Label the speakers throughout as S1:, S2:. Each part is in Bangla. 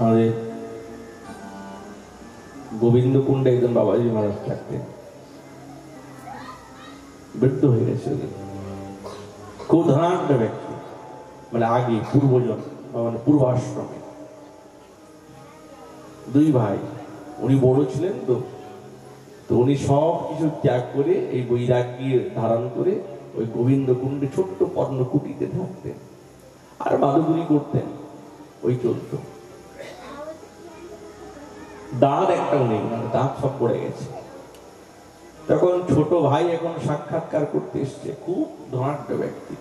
S1: আমাদের গোবিন্দকুণ্ডে একজন বাবাজি মহারাজ থাকতেন, বৃদ্ধ হয়ে গেছে, খুব ধনাঢ্য ব্যক্তি, মানে আগে পূর্বজন মানে পূর্বাশ্রমে দুই ভাই, উনি বড় ছিলেন তো উনি সব কিছু ত্যাগ করে এই বৈরাগ্য ধারণ করে ওই গোবিন্দকুণ্ডে ছোট্ট পর্ণকুটিতে থাকতেন আর মাদুগুরি করতেন। ওই চলত, দাঁত একটাও নেই, মানে দাঁত সব পড়ে গেছে। তখন ছোট ভাই এখন সাক্ষাৎকার করতে এসছে, খুব ধনাঢ্য ব্যক্তি।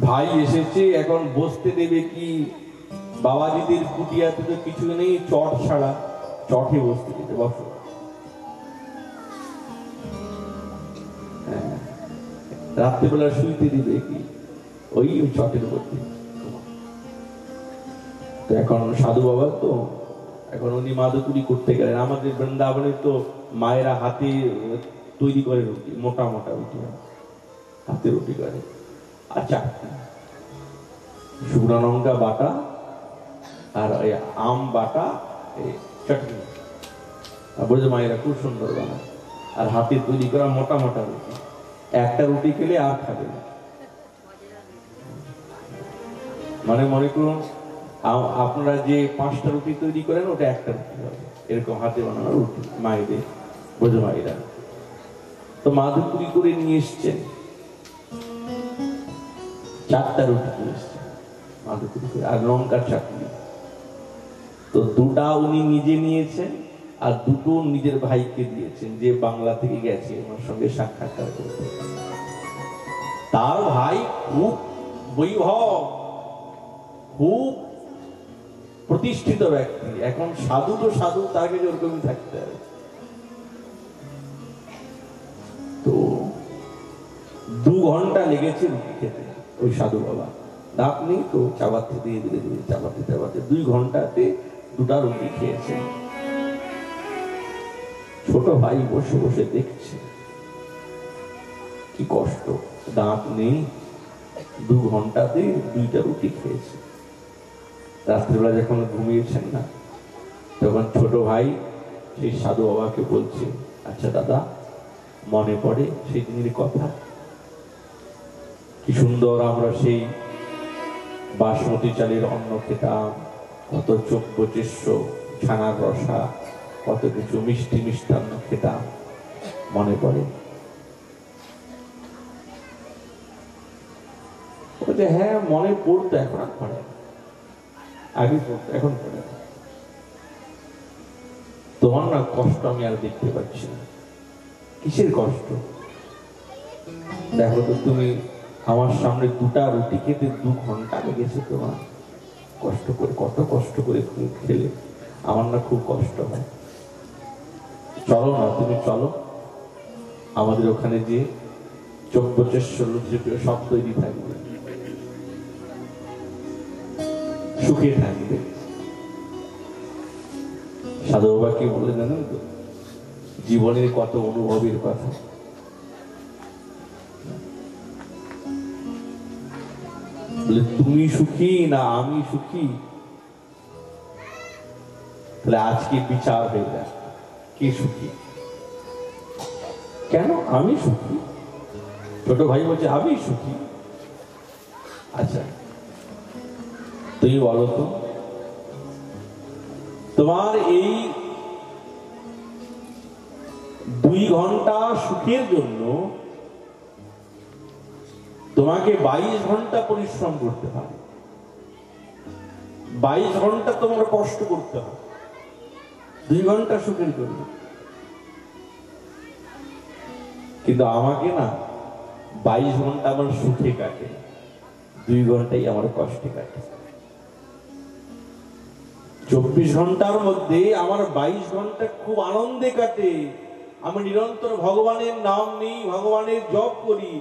S1: ভাই এসেছে, এখন বসতে দেবে কি, বাবাজিদের কুটিয়াতে তো কিছু নেই, চট ছাড়া, চটে বসতে দিতে, বসো। রাত্রিবেলা শুইতে দিবে কি, ওই চটের উপর। তো এখন সাধু বাবা তো এখন উনি মাদুকুরি করতে গেলেন। আমাদের বৃন্দাবনে তো মায়েরা হাতে তৈরি করে রুটি, মোটা মোটা রুটি হাতে রুটি করে, আর চাটনি, শুকনো লঙ্কা বাটা আর ওই আম বাটা চাটনি, তারপরে মায়েরা খুব সুন্দর বানায়, আর হাতে তৈরি করা মোটা মোটা রুটি। একটা রুটি খেলে আর খাবে না, মানে মনে করুন আপনারা যে 5টা রুটি তৈরি করেন ওটা একটা রুটি হবে, এরকম হাতে বানানো রুটি মায়েদের, বোঝো মায়েরা। তো মাদুকুরি করে নিয়ে এসছেন, 4টা রুটি নিয়ে এসছেন মাদুকুরি করে, আর লঙ্কার চাটনি। তো 2টা উনি নিজে নিয়েছেন আর 2টো নিজের ভাইকে দিয়েছেন, যে বাংলা থেকে গেছে ওনার সঙ্গে সাক্ষাৎকার করতে। তার ভাই খুব বৈভব, খুব প্রতিষ্ঠিত ব্যক্তি, এখন সাধু তো সাধু, তাকে ওরকমই থাকতে হবে। তো 2 ঘন্টা লেগেছে রুটি খেতে ওই সাধু বাবা, দাঁত নেই তো, চাবাতে দিয়ে ধীরে ধীরে চাবাতে চাবাতে 2 ঘন্টাতে 2টা রুটি খেয়েছে। ছোট ভাই বসে বসে দেখছে কি কষ্ট, দাঁত নেই, 2 ঘন্টাতে 2টা রুটি খেয়েছে। রাত্রিবেলা যখন ঘুমিয়েছেন না, তখন ছোট ভাই সেই সাধু বাবাকে বলছে, আচ্ছা দাদা, মনে পড়ে সেই দিনের কথা, কি সুন্দর আমরা সেই বাসমতি চালের অন্ন খেতাম, কত চোখ বচেস্য, ছানার রসা, কত কিছু মিষ্টি মিষ্টান্ন খেতাম, মনে পড়ে? বলছে হ্যাঁ মনে পড়তো, এখন আর পড়ে না, আগে পড়তো এখন পড়ে না। তোমার না কষ্ট আমি আর দেখতে পাচ্ছি না। কিসের কষ্ট? দেখো তো, তুমি আমার সামনে 2টা রুটি খেতে 2 ঘন্টা লেগেছে তোমার, কষ্ট করে, কত কষ্ট করে তুমি খেলে, আমার না খুব কষ্ট হয়। চলো না, তুমি চলো আমাদের ওখানে, যে চোখ বচেস্য সব তৈরি থাকবে, সুখে থাকবে। সাধু বাবা কি বলে জানেন তো, জীবনের কত অনুভবের কথা। বলে তুমি সুখী না আমি সুখী, তাহলে আজকে বিচার হয়ে যায়, কে সুখী? কেন আমি সুখী? ছোট ভাই বলছে আমি সুখী। আচ্ছা তুমি বলো তো, তোমার এই 2 ঘন্টা সুখের জন্য তোমাকে 22 ঘন্টা পরিশ্রম করতে হবে, 22 ঘন্টা তোমার কষ্ট করতে হবে 2 ঘন্টা সুখের জন্য। কিন্তু আমাকে না 22 ঘন্টা আমার সুখে কাটে, 2 ঘন্টাই আমার কষ্টে কাটে। 24 ঘন্টার মধ্যে আমার 22 ঘন্টা খুব আনন্দে কাটে, আমি নিরন্তর ভগবানের নাম নেই, ভগবানের জপ করি।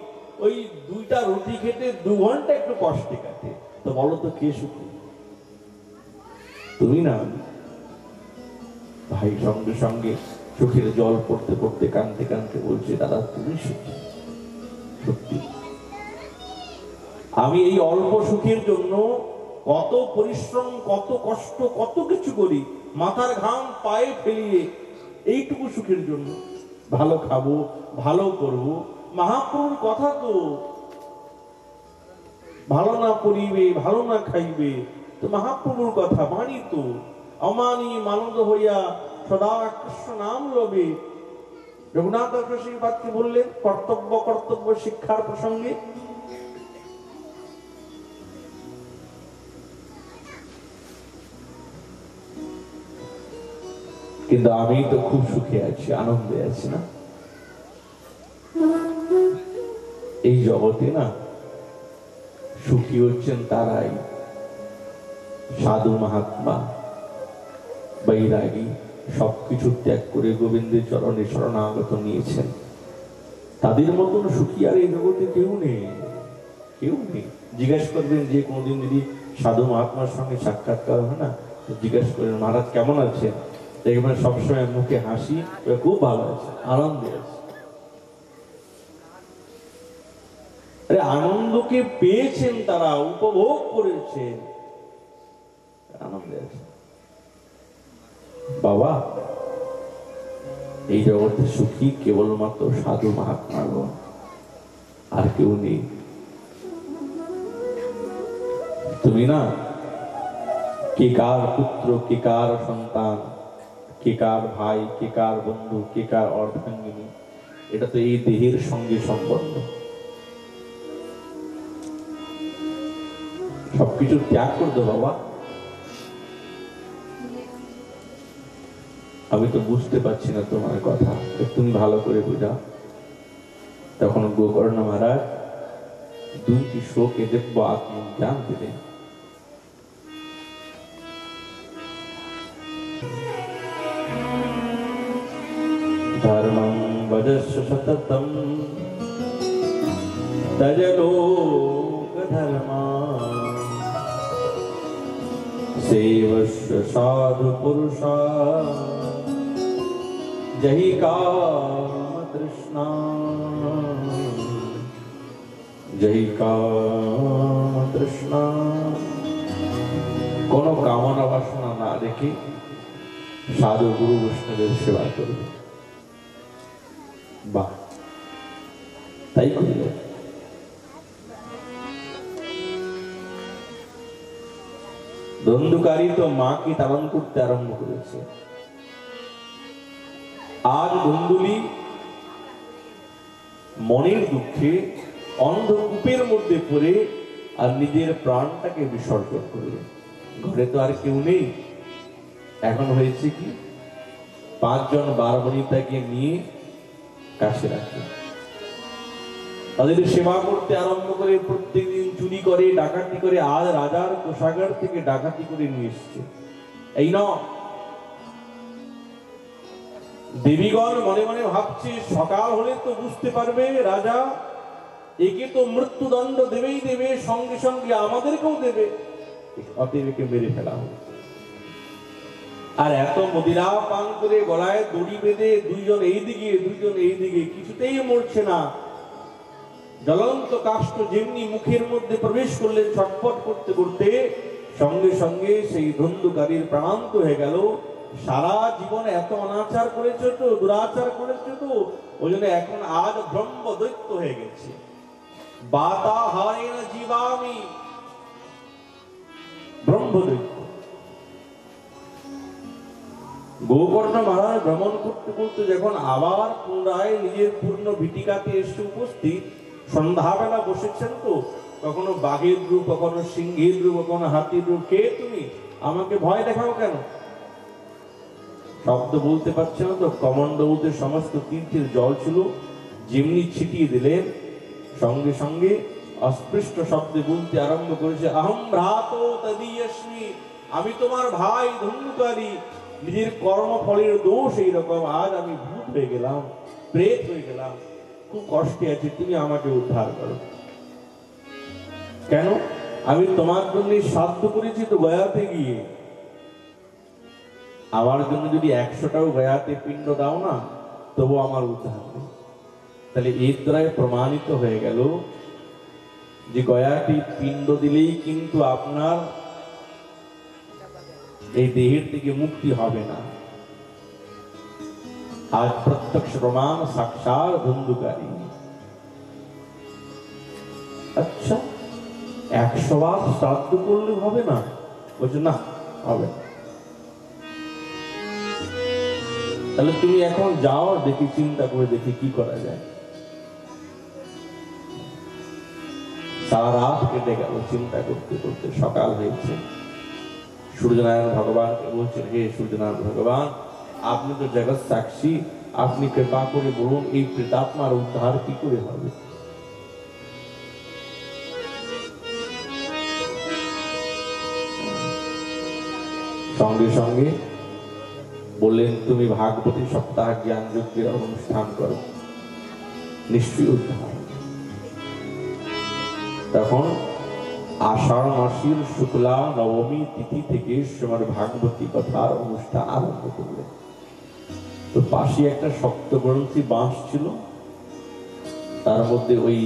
S1: ওই 2টা রুটি খেতে 2 ঘন্টা একটু কষ্টে কাটে। তো বলো তো কে সুখী? তুমি না আমি? ভাই সঙ্গে সঙ্গে চোখের জল পড়তে পড়তে কাঁদতে কাঁদতে বলছে, দাদা তুমি সুখী। সত্যি আমি এই অল্প সুখের জন্য কত পরিশ্রম, কত কষ্ট, কত কিছু করি, মাথার ঘাম পায়ে ফেলিয়ে এইটুকু সুখের জন্য। ভালো খাবো, ভালো করব, মহাপ্রভুর কথা তো, ভালো না পড়িবে, ভালো না খাইবে, তো মহাপ্রভুর কথা বাণী তো। অমানি মানন্দ হইয়া সদা কৃষ্ণ নাম লবে। রঘুনাথ দাস সেই বাক্যে বললেন কর্তব্য কর্তব্য শিক্ষার প্রসঙ্গে। কিন্তু আমি তো খুব সুখে আছি, আনন্দে আছি না। এই জগতে না সুখী হচ্ছেন তারাই সাধু মহাত্মা বৈরাগী, সবকিছু ত্যাগ করে গোবিন্দের চরণে শরণাগত নিয়েছেন। তাদের মতন সুখী আর এই জগতে কেউ নেই, কেউ নেই। জিজ্ঞেস করবেন যে কোনদিন যদি সাধু মহাত্মার সঙ্গে সাক্ষাৎকার হয় না, জিজ্ঞেস করেন মহারাজ কেমন আছেন, দেখবেন সবসময় মুখে হাসি, খুব ভালো আছে, আনন্দে আছে। আনন্দকে পেয়েছেন, তারা উপভোগ করেছেন, আনন্দে আছে। বাবা, এই জগতে সুখী কেবলমাত্র সাধু মহাত্মাগণ, আর কেউ নেই। তুমি না কে কার পুত্র, কে কার সন্তান, কে কার ভাই, কে কার বন্ধু, কে কার অর্ধাঙ্গিনী, এটা তো এই দেহের সঙ্গে সম্পন্ন। সবকিছু ত্যাগ করে দো বাবা। আমি তো বুঝতে পারছি না তোমার কথা, তুমি ভালো করে বুঝাও। তখন গোকর্ণ মহারাজ দুইটি শোকে দেখব আত্মজ্ঞান দিলেন। ধর্মং ভজস্ব সততম তজ লোক ধর্মা সেবস্ব সাধু পুরুষা জহি কাম তৃষ্ণা জহি কাম তৃষ্ণা। কোন কামনা বাসনা না রেখে সাধু গুরু বৈষ্ণবের সেবা করবে। বাহ, তাই করিল। ধন্দুকারী তো মাকে তাড়ন করতে আরম্ভ করেছে। আজ ধন্দুলি মনের দুঃখে অন্ধকূপের মধ্যে পড়ে আর নিজের প্রাণটাকে বিসর্জন করল। ঘরে তো আর কেউ নেই, এখন হয়েছে কি 5 জন বারবণিতাকে নিয়ে কাছে রাখে, তাদের সেবা করতে আরম্ভ করে, প্রত্যেকদিন চুরি করে, ডাকাতি করে, আজ রাজার কোষাগার থেকে ডাকাতি করে নিয়ে এসছে। এই ন দেবীগণ মনে মনে ভাবছে সকাল হলে তো বুঝতে পারবে রাজা একে তো মৃত্যুদণ্ড দেবেই দেবে, সঙ্গে সঙ্গে আমাদেরকেও দেবে, অতএব একে মেরে ফেলা হবে। আর এত মদিরা পান করে গলায় দড়ি বেঁধে 2 জন এইদিকে 2 জন এইদিকে, কিছুতেই মরছে না। জ্বলন্ত কাষ্ঠ যেমনি মুখের মধ্যে প্রবেশ করলেন ছটফট করতে করতে, সঙ্গে সঙ্গে সেই ধন্দুকারীর প্রাণান্ত হয়ে গেল। সারা জীবন এত অনাচার করেছে তো, দুরাচার করেছে তো, ওই জন্য এখন আজ ব্রহ্ম দৈত্য হয়ে গেছে। বাতাহারেণ জীবামি, ব্রহ্ম দৈত্য। গোকর্ণ মহারাজ ভ্রমণ করতে করতে যখন আবার পুনরায় নিজের পূর্ণ ভিটিকাতে এসে উপস্থিত, সন্ধ্যাবেলা বসেছেন তো, কখনো বাঘের রূপ, কখনো সিংহের রূপ, কখনো হাতির রূপ। কে তুমি, আমাকে ভয় দেখাও কেন? শব্দ বলতে পারছে না তো, কমণ্ডলতে সমস্ত তীর্থের জল ছিল, যেমনি ছিটিয়ে দিলেন, সঙ্গে সঙ্গে অস্পৃষ্ট শব্দে বলতে আরম্ভ করেছে, আহম ভ্রাত তদীয়স্মি, আমি তোমার ভাই ধন্দুকারী। নিজের কর্মফলের দোষ এইরকম, আজ আমি ভূত হয়ে গেলাম, প্রেত হয়ে গেলাম, খুব কষ্টে আছি, তুমি আমাকে উদ্ধার করো। কেন? আমি তোমার জন্য সাধ্য করেছি তো গয়াতে গিয়ে, আমার জন্য যদি 100টাও গয়াতে পিণ্ড দাও না, তবু আমার উদ্ধার নেই। তাহলে এর দ্বারাই প্রমাণিত হয়ে গেল যে গয়াটি পিণ্ড দিলেই কিন্তু আপনার এই দেহের থেকে মুক্তি হবে না। আজ প্রত্যক্ষ প্রমাণ সাক্ষাৎ ধুন্ধুকারী। আচ্ছা 100 বার শ্রাদ্ধ করলে হবে না? বলছে না, হবে না। তাহলে তুমি এখন যাও, দেখি চিন্তা করে দেখি কি করা যায়। সারা রাত কেটে গেল চিন্তা করতে করতে, সকাল হয়েছে। সূর্যনারায়ণ ভগবানকে বলছেন, হে সূর্যনারায়ণ ভগবান, আপনি তো জগৎ সাক্ষী, আপনি কৃপা করে বলুন এই প্রেতাত্মার উদ্ধার কি করে হবে। সঙ্গে সঙ্গে বললেন, তুমি ভাগবতী সপ্তাহ জ্ঞান যজ্ঞের অনুষ্ঠান করো, নিশ্চয়ই উদ্ধার। তখন আষাঢ় মাসের শুক্লা নবমী তিথি থেকে শ্রীমদ্ ভাগবতী কথার অনুষ্ঠান আরম্ভ করলেন। তো পাশে একটা সপ্তগ্রন্থি বাঁশ ছিল, তার মধ্যে ওই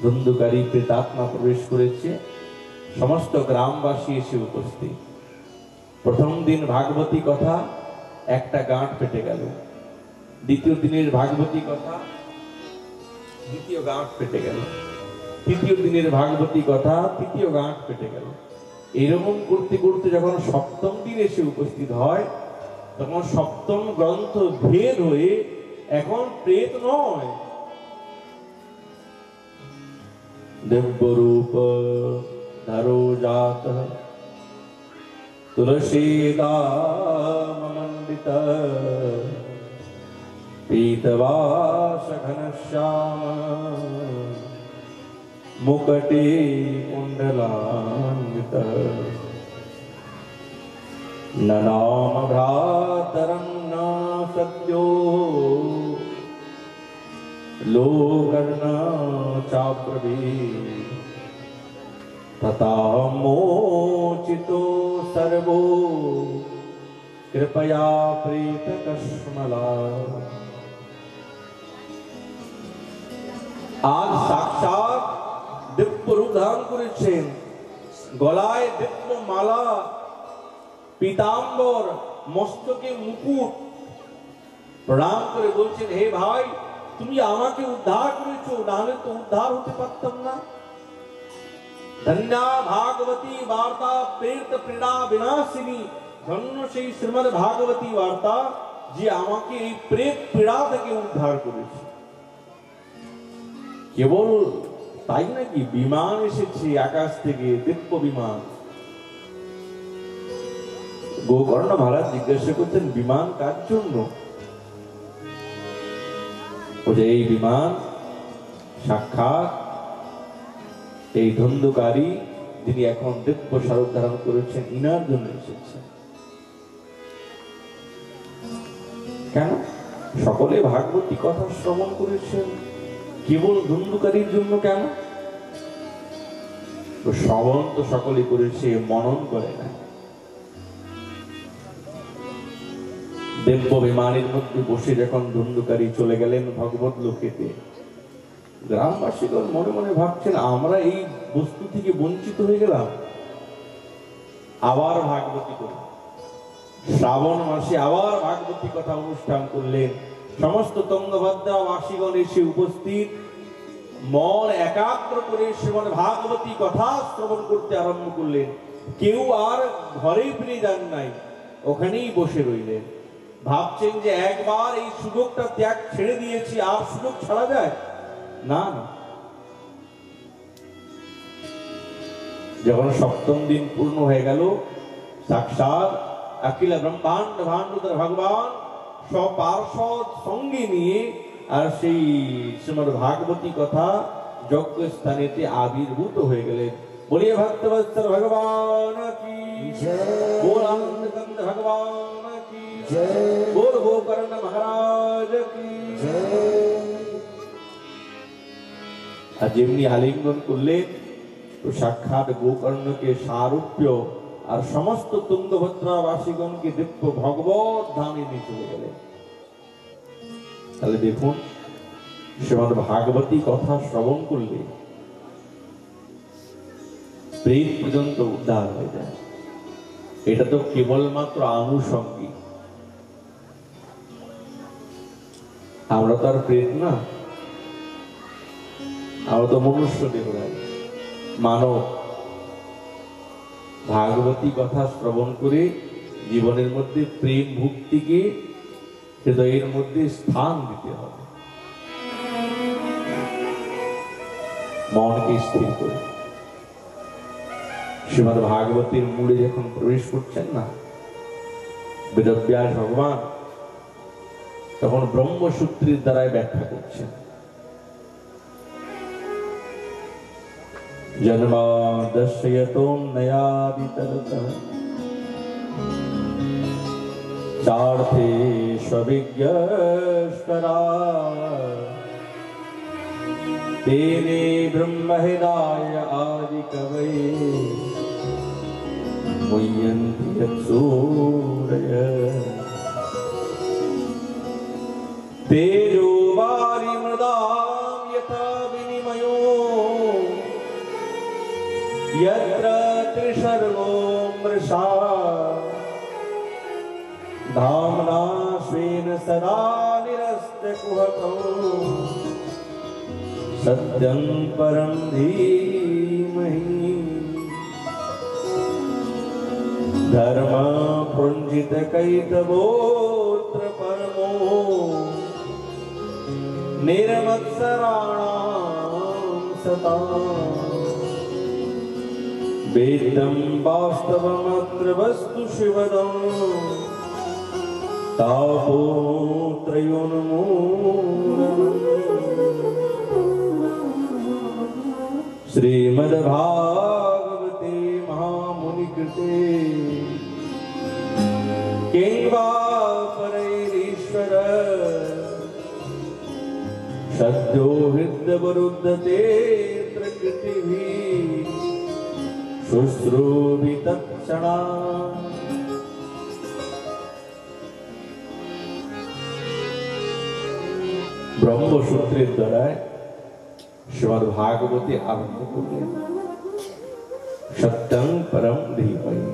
S1: ধুন্ধুকারী প্রেতাত্মা প্রবেশ করেছে। সমস্ত গ্রামবাসী এসে উপস্থিত। প্রথম দিন ভাগবতী কথা, একটা গাঁট ফেটে গেল। দ্বিতীয় দিনের ভাগবতী কথা, দ্বিতীয় গাঁট ফেটে গেল। তৃতীয় দিনের ভাগবতী কথা, তৃতীয় গাঁট ফেটে গেল। এরকম করতে করতে যখন সপ্তম দিন এসে উপস্থিত হয়, তখন সপ্তম গ্রন্থ ভেদ হয়ে এখন প্রেত নয়, দিব্যরূপ ধরো জাত তুলসীদামণ্ডিত পীতবাস ঘনশ্যাম মুকটে কুণ্ডলান্বিত ন নাম ভ্রাতরং ন সদ্यो লোকর্ণ চাব্রবীৎ তথা মোচিতো সর্বো কৃপয়া প্রেত কস্মলা। আজ সাক্ষাৎ দিব্য রূপ ধারণ করেছেন, গলায় দিব্য মালা, পীতাম্বর, মস্তকে মুকুট। প্রণাম করে বলছেন, হে ভাই, তুমি আমাকে উদ্ধার করেছো, নাহলে তো উদ্ধার হতে পারতাম না। ধন্যা ভাগবতী বার্তা প্রেত পীড়া বিনাশিনী। ধন্য সেই শ্রীমদ্ ভাগবতী বার্তা যে আমাকে এই প্রেত পীড়া থেকে উদ্ধার করেছে। কেবল তাই নাকি, বিমান এসেছে আকাশ থেকে, দিব্য বিমান। গোকর্ণ মহারাজ জিজ্ঞাসা করছেন, বিমান কার জন্য? এই বিমান সাক্ষাৎ এই ধুন্ধুকারী যিনি এখন দিব্য স্বরূপ ধারণ করেছেন, ইনার জন্য এসেছে। কেন? সকলে ভাগবতী কথা শ্রবণ করেছেন, কেবল ধুন্ধুকারীর জন্য কেন? শ্রবণ তো সকলে করেছে, মনন করে না। দিব্য বিমানের মধ্যে বসে যখন ধুন্ধুকারী চলে গেলেন ভগবত লোকেতে, গ্রামবাসীগণ মনে মনে ভাবছেন, আমরা এই বস্তু থেকে বঞ্চিত হয়ে গেলাম। আবার ভাগবতী করি, শ্রাবণ মাসে আবার ভাগবতী কথা অনুষ্ঠান করলেন। সমস্ত তুঙ্গভদ্রা বাসীগণ এসে উপস্থিত, মন একাগ্র করে শ্রীমদ্ ভাগবতী কথা শ্রবণ করতে আরম্ভ করলেন। কেউ আর ঘরে ফিরে যান নাই, ওখানেই বসে রইলেন। ভাবছেন যে একবার এই সুযোগটা ত্যাগ ছেড়ে দিয়েছি, আর সুযোগ ছাড়া যায় না। যখন সপ্তম দিন পূর্ণ হয়ে গেল, সাক্ষাৎ অখিল ব্রহ্মাণ্ড ভাণ্ডুধর ভগবান সপার্ষদ সঙ্গে নিয়ে আর সেই শ্রীমদ্ ভাগবতী কথা যজ্ঞ স্থানেতে আবির্ভূত হয়ে গেলেন। বলিয়ে ভক্তবৎসল ভগবান কি জয়, बोल आनंदकंद भगवान की जय, बोल गोकर्ण महाराज की जय। আর যেমনি আলিঙ্গন করলেন, তো সাক্ষাৎ গোকর্ণকে সারূপ্য আর সমস্ত তুঙ্গভদ্রা বাসীগণকে দিব্য ভগবত ধামে নিয়ে চলে গেলেন। তাহলে দেখুন, শ্রীমদ্ ভাগবতী কথা শ্রবণ করলে প্রেত পর্যন্ত উদ্ধার হয়ে যায়। এটা তো কেবলমাত্র আনুষঙ্গিক। আমরা তো আর প্রেত না, আমরা তো মনুষ্য দেহধারী মানব। ভাগবতী কথা শ্রবণ করে জীবনের মধ্যে প্রেম ভক্তিকে হৃদয়ের মধ্যে স্থান দিতে হবে, মনকে স্থির করে। শ্রীমদ্ ভাগবতীর মূলে যখন প্রবেশ করছেন না বেদব্যাস ভগবান, তখন ব্রহ্মসূত্রের দ্বারাই ব্যাখ্যা করছেন। জন্মাদস্যতোন্নয়াদিতরতঃ চার্থে স্ববিজ্ঞস্তরা তেনে ব্রহ্মহৃদায় আদিকবয়ে মুহ্যন্তি যৎসূরয়ঃ তেজো বারিমৃদাম যথা বিনিমയോ यत्र त्रिसर्गो मृषा धाम्ना स्वेन सदा निरस्तकुहकं सत्यं परं धीमहि धर्म पुञ्जित कैतवोऽत्र परमो निर्मत्सराणां सताम् वेदं वास्तवमत्र वस्तु शिवदं तापोत्रयोन्मूलनम् श्रीमद्भागवते महामुनिकृते किं वा परैरीश्वर सद्यो हृद्यवरुद्धते प्रकृतिभिः शुश्रूषितक्षणा। ব্রহ্মসূত্রের দ্বারায় শ্রীমদ্ ভাগবতী আরম্ভ করলেন। সত্যং পরম ধীমহি,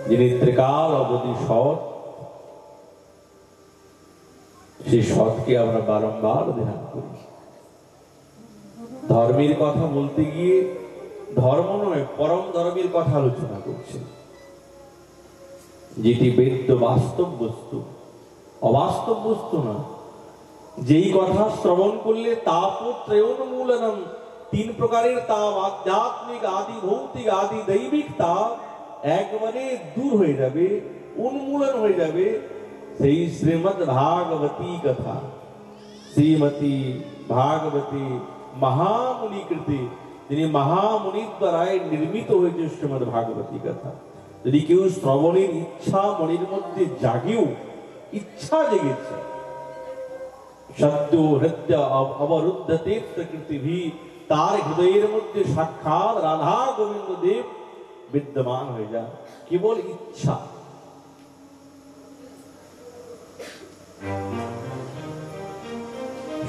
S1: যিনি ত্রিকাল অবধি সৎ, সেই সৎকে আমরা বারংবার ধ্যান করি। ধর্মের কথা বলতে গিয়ে ধর্ম নয়, পরম ধর্মের কথা আলোচনা করছে, যেটি বেদ্য বাস্তব বস্তু, অবাস্তব বস্তু না। যেই কথা শ্রবণ করলে তাপত্রয়োন্মূলনম, তিন প্রকারের তাপ, আধ্যাত্মিক, আদি ভৌতিক, আদি দৈবিক তাপ একবারে দূর হয়ে যাবে, উন্মূলন হয়ে যাবে। সেই শ্রীমদ্ ভাগবতী কথা, শ্রীমতী ভাগবতী মহামুনিকৃতি, তিনি মহামুনির দ্বারাই নির্মিত হয়েছে শ্রীমদ্ ভাগবতী কথা। যদি কেউ শ্রবণের ইচ্ছা মনের মধ্যে জাগেও, ইচ্ছা জেগেছে, সত্য হৃদয় অবরুদ্ধতে প্রকৃতিভি, তার হৃদয়ের মধ্যে সাক্ষাৎ রাধা গোবিন্দ দেব বিদ্যমান হয়ে যায়, কেবল ইচ্ছা।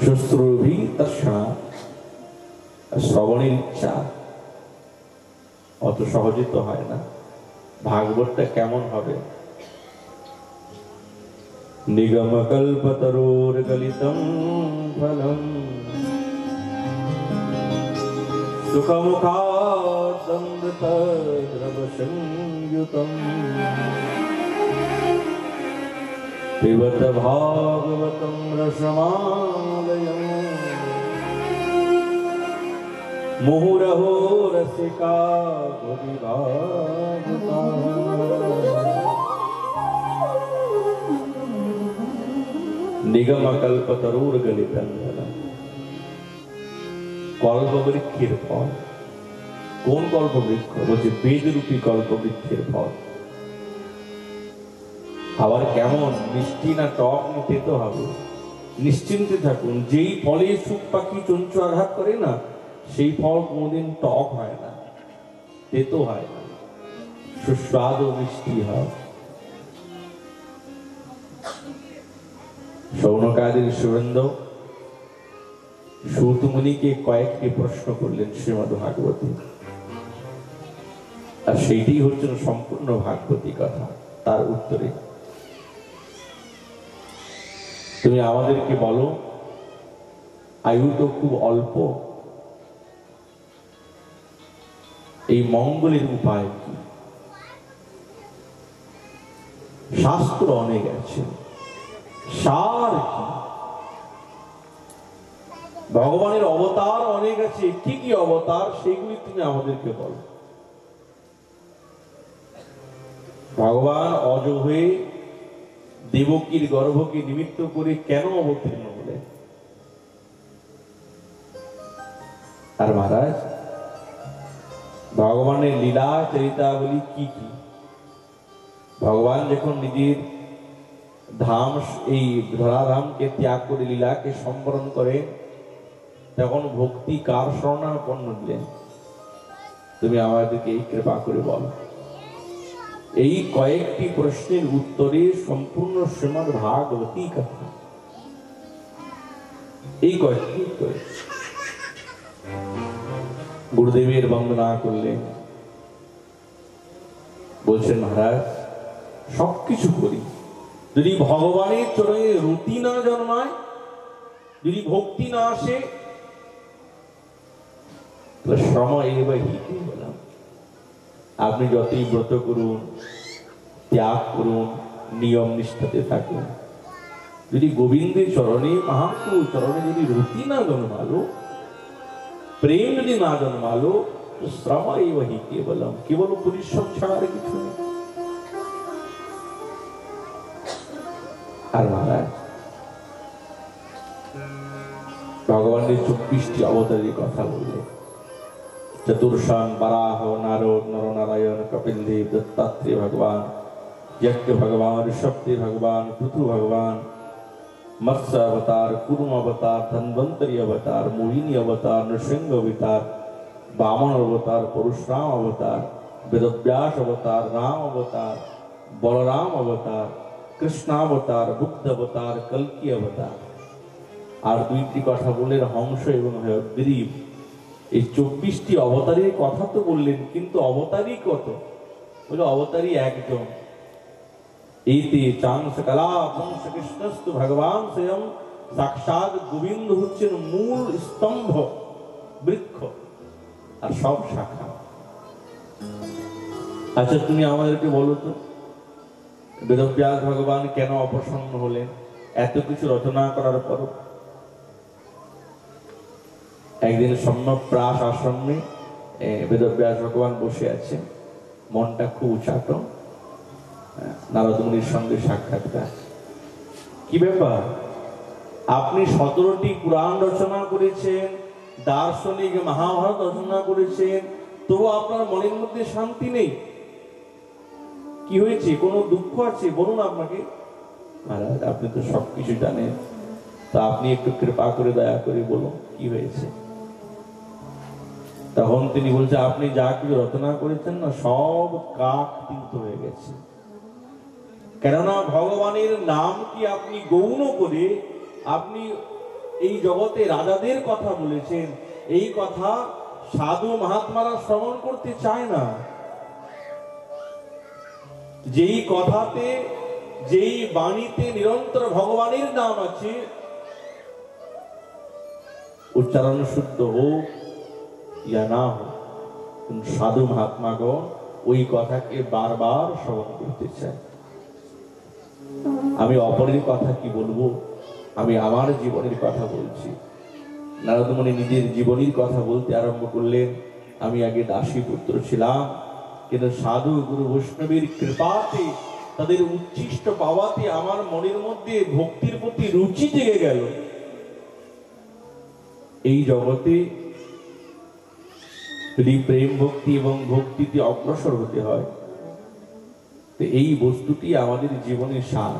S1: শুশ্রূভি তৎক্ষণা, শ্রবণের ইচ্ছা অত সহজে তো হয় না। ভাগবতটা কেমন হবে? নিগম কল্পতরোর গলিতম ফলম সুখমুখাদমৃত দ্রব সংযুতম পিবত ভাগবতম রসমালয়ম মুহুরহো রসিকা ভুবিভাবুতা। নিগম কল্পতরুর গলিতম ফলম, কল্পবৃক্ষের ফল। কোন কল্পবৃক্ষ? বলছে বেদরূপী কল্পবৃক্ষের ফল। আবার কেমন, মিষ্টি না টক না তেতো হবে? নিশ্চিন্তে থাকুন, যেই ফলে সুখ পাখি চঞ্চু আঘাত করে না, সেই ফল কোনদিন টক হয় না, তেতো হয় না, সুস্বাদ ও মিষ্টি হয়। শৌনকাদির সুরেন্দ্র সুতমুনিকে কয়েকটি প্রশ্ন করলেন শ্রীমদ্ ভাগবতী। আর সেইটাই হচ্ছে সম্পূর্ণ ভাগবতী কথা। তার উত্তরে তুমি আমাদেরকে বলো, আয়ু তো খুব অল্প, এই মঙ্গলের উপায় কি? শাস্ত্র অনেক আছে, সার কি? ভগবানের অবতার অনেক আছে, কি কি অবতার সেগুলি তুমি আমাদেরকে বলো। ভগবান অজ হয়ে দেবকীর গর্ভকে নিমিত্ত করে কেন অবতীর্ণ হলেন? আর মহারাজ, ভগবানের লীলা চরিতাবলী কি কি? ভগবান যখন নিজের ধাম, এই ধরাধামকে ত্যাগ করে লীলাকে সম্বরণ করে, তখন ভক্তি কার শরণাপন্ন দিলেন? তুমি আমাদেরকে এই কৃপা করে বল। এই কয়েকটি প্রশ্নের উত্তরে সম্পূর্ণ শ্রীমদ্ ভাগবতী কথা। এই কয়েকটি উত্তরে গুরুদেবের বন্দনা করলেন, বলছেন মহারাজ সবকিছু করি, যদি ভগবানের চরণে রুতি না জন্মায়, যদি ভক্তি না আসে, সময় এবার হিতে বললাম। আপনি যতই ব্রত করুন, ত্যাগ করুন, নিয়ম নিষ্ঠাতে থাকুন, যদি গোবিন্দের চরণে, মহাপ্রভুর চরণে যদি রুতি না জন্মালো, প্রেম যদি না জন্মালো, তো শ্রম এবার হিতে বললাম, কেবল পরিশ্রম ছাড়া আর কিছু নেই। আর মহারাজ, ভগবানের 24টি অবতারের কথা বললে, চতুর্শান, বারাহ, নারদ, নরনারায়ণ, কপিল দেব, দত্তাত্রেয় ভগবান, यज्ञ भगवान, ऋषभदेव भगवान, पृथु भगवान, मत्स्य अवतार, कुर्म अवतार, धन्वंतरी अवतार, मोहिनी अवतार, नृसिंह अवतार, वामन अवतार, परशुराम अवतार, वेदव्यास अवतार, राम अवतार, बलराम अवतार, कृष्णावतार, बुद्ध अवतार, कल्कि अवतार। আর দুইটি কথা বললেন হংস এবং হয়গ্রীব। এই 24টি অবতারের কথা তো বললেন, কিন্তু অবতারই কত? বলে অবতারই একজন। এতে চাংস কলা বংশ কৃষ্ণস্তু ভগবান স্বয়ং সাক্ষাৎ গোবিন্দ হচ্ছেন মূল স্তম্ভ, বৃক্ষ, আর সব শাখা। আচ্ছা তুমি আমাদেরকে বলো তো, বেদব্যাস ভগবান কেন অপ্রসন্ন হলেন এত কিছু রচনা করার পর? একদিন সম্যপ্রাস আশ্রমে বেদব্যাস ভগবান বসে আছে, মনটা খুব উচাট, নারদ মুনির সঙ্গে সাক্ষাৎকার। কি ব্যাপার? আপনি 17টি পুরাণ রচনা করেছেন, দার্শনিক মহাভারত রচনা করেছেন, তবু আপনার মনের মধ্যে শান্তি নেই। কি হয়েছে? কোনো দুঃখ আছে? বলুন আপনাকে। মহারাজ আপনি তো সবকিছু জানেন, তা আপনি একটু কৃপা করে দয়া করে বলুন কি হয়েছে। তখন তিনি বলছে, আপনি যা কিছু রচনা করেছেন না, সব কাক তীর্থ হয়ে গেছে। কেননা ভগবানের নাম কি আপনি গৌণ করে আপনি এই জগতে রাজাদের কথা বলেছেন, এই কথা সাধু মহাত্মারা শ্রবণ করতে চায় না। যেই কথাতে, যেই বাণীতে নিরন্তর ভগবানের নাম আছে, উচ্চারণ শুদ্ধ হোক ইয়া না হোক, সাধু মহাত্মাগণ ওই কথাকে বারবার শ্রবণ করতে চায়। আমি অপরের কথা কি বলবো, আমি আমার জীবনের কথা বলছি। নারদ মুনি নিজের জীবনের কথা বলতে আরম্ভ করলেন। আমি আগে দাসী পুত্র ছিলাম, কিন্তু সাধু গুরু বৈষ্ণবের কৃপাতে, তাদের উচ্ছিষ্ট পাওয়াতে আমার মনের মধ্যে ভক্তির প্রতি রুচি জেগে গেল। এই জগতে যদি প্রেম ভক্তি এবং ভক্তিতে অগ্রসর হতে হয়, তো এই বস্তুটি আমাদের জীবনের সার।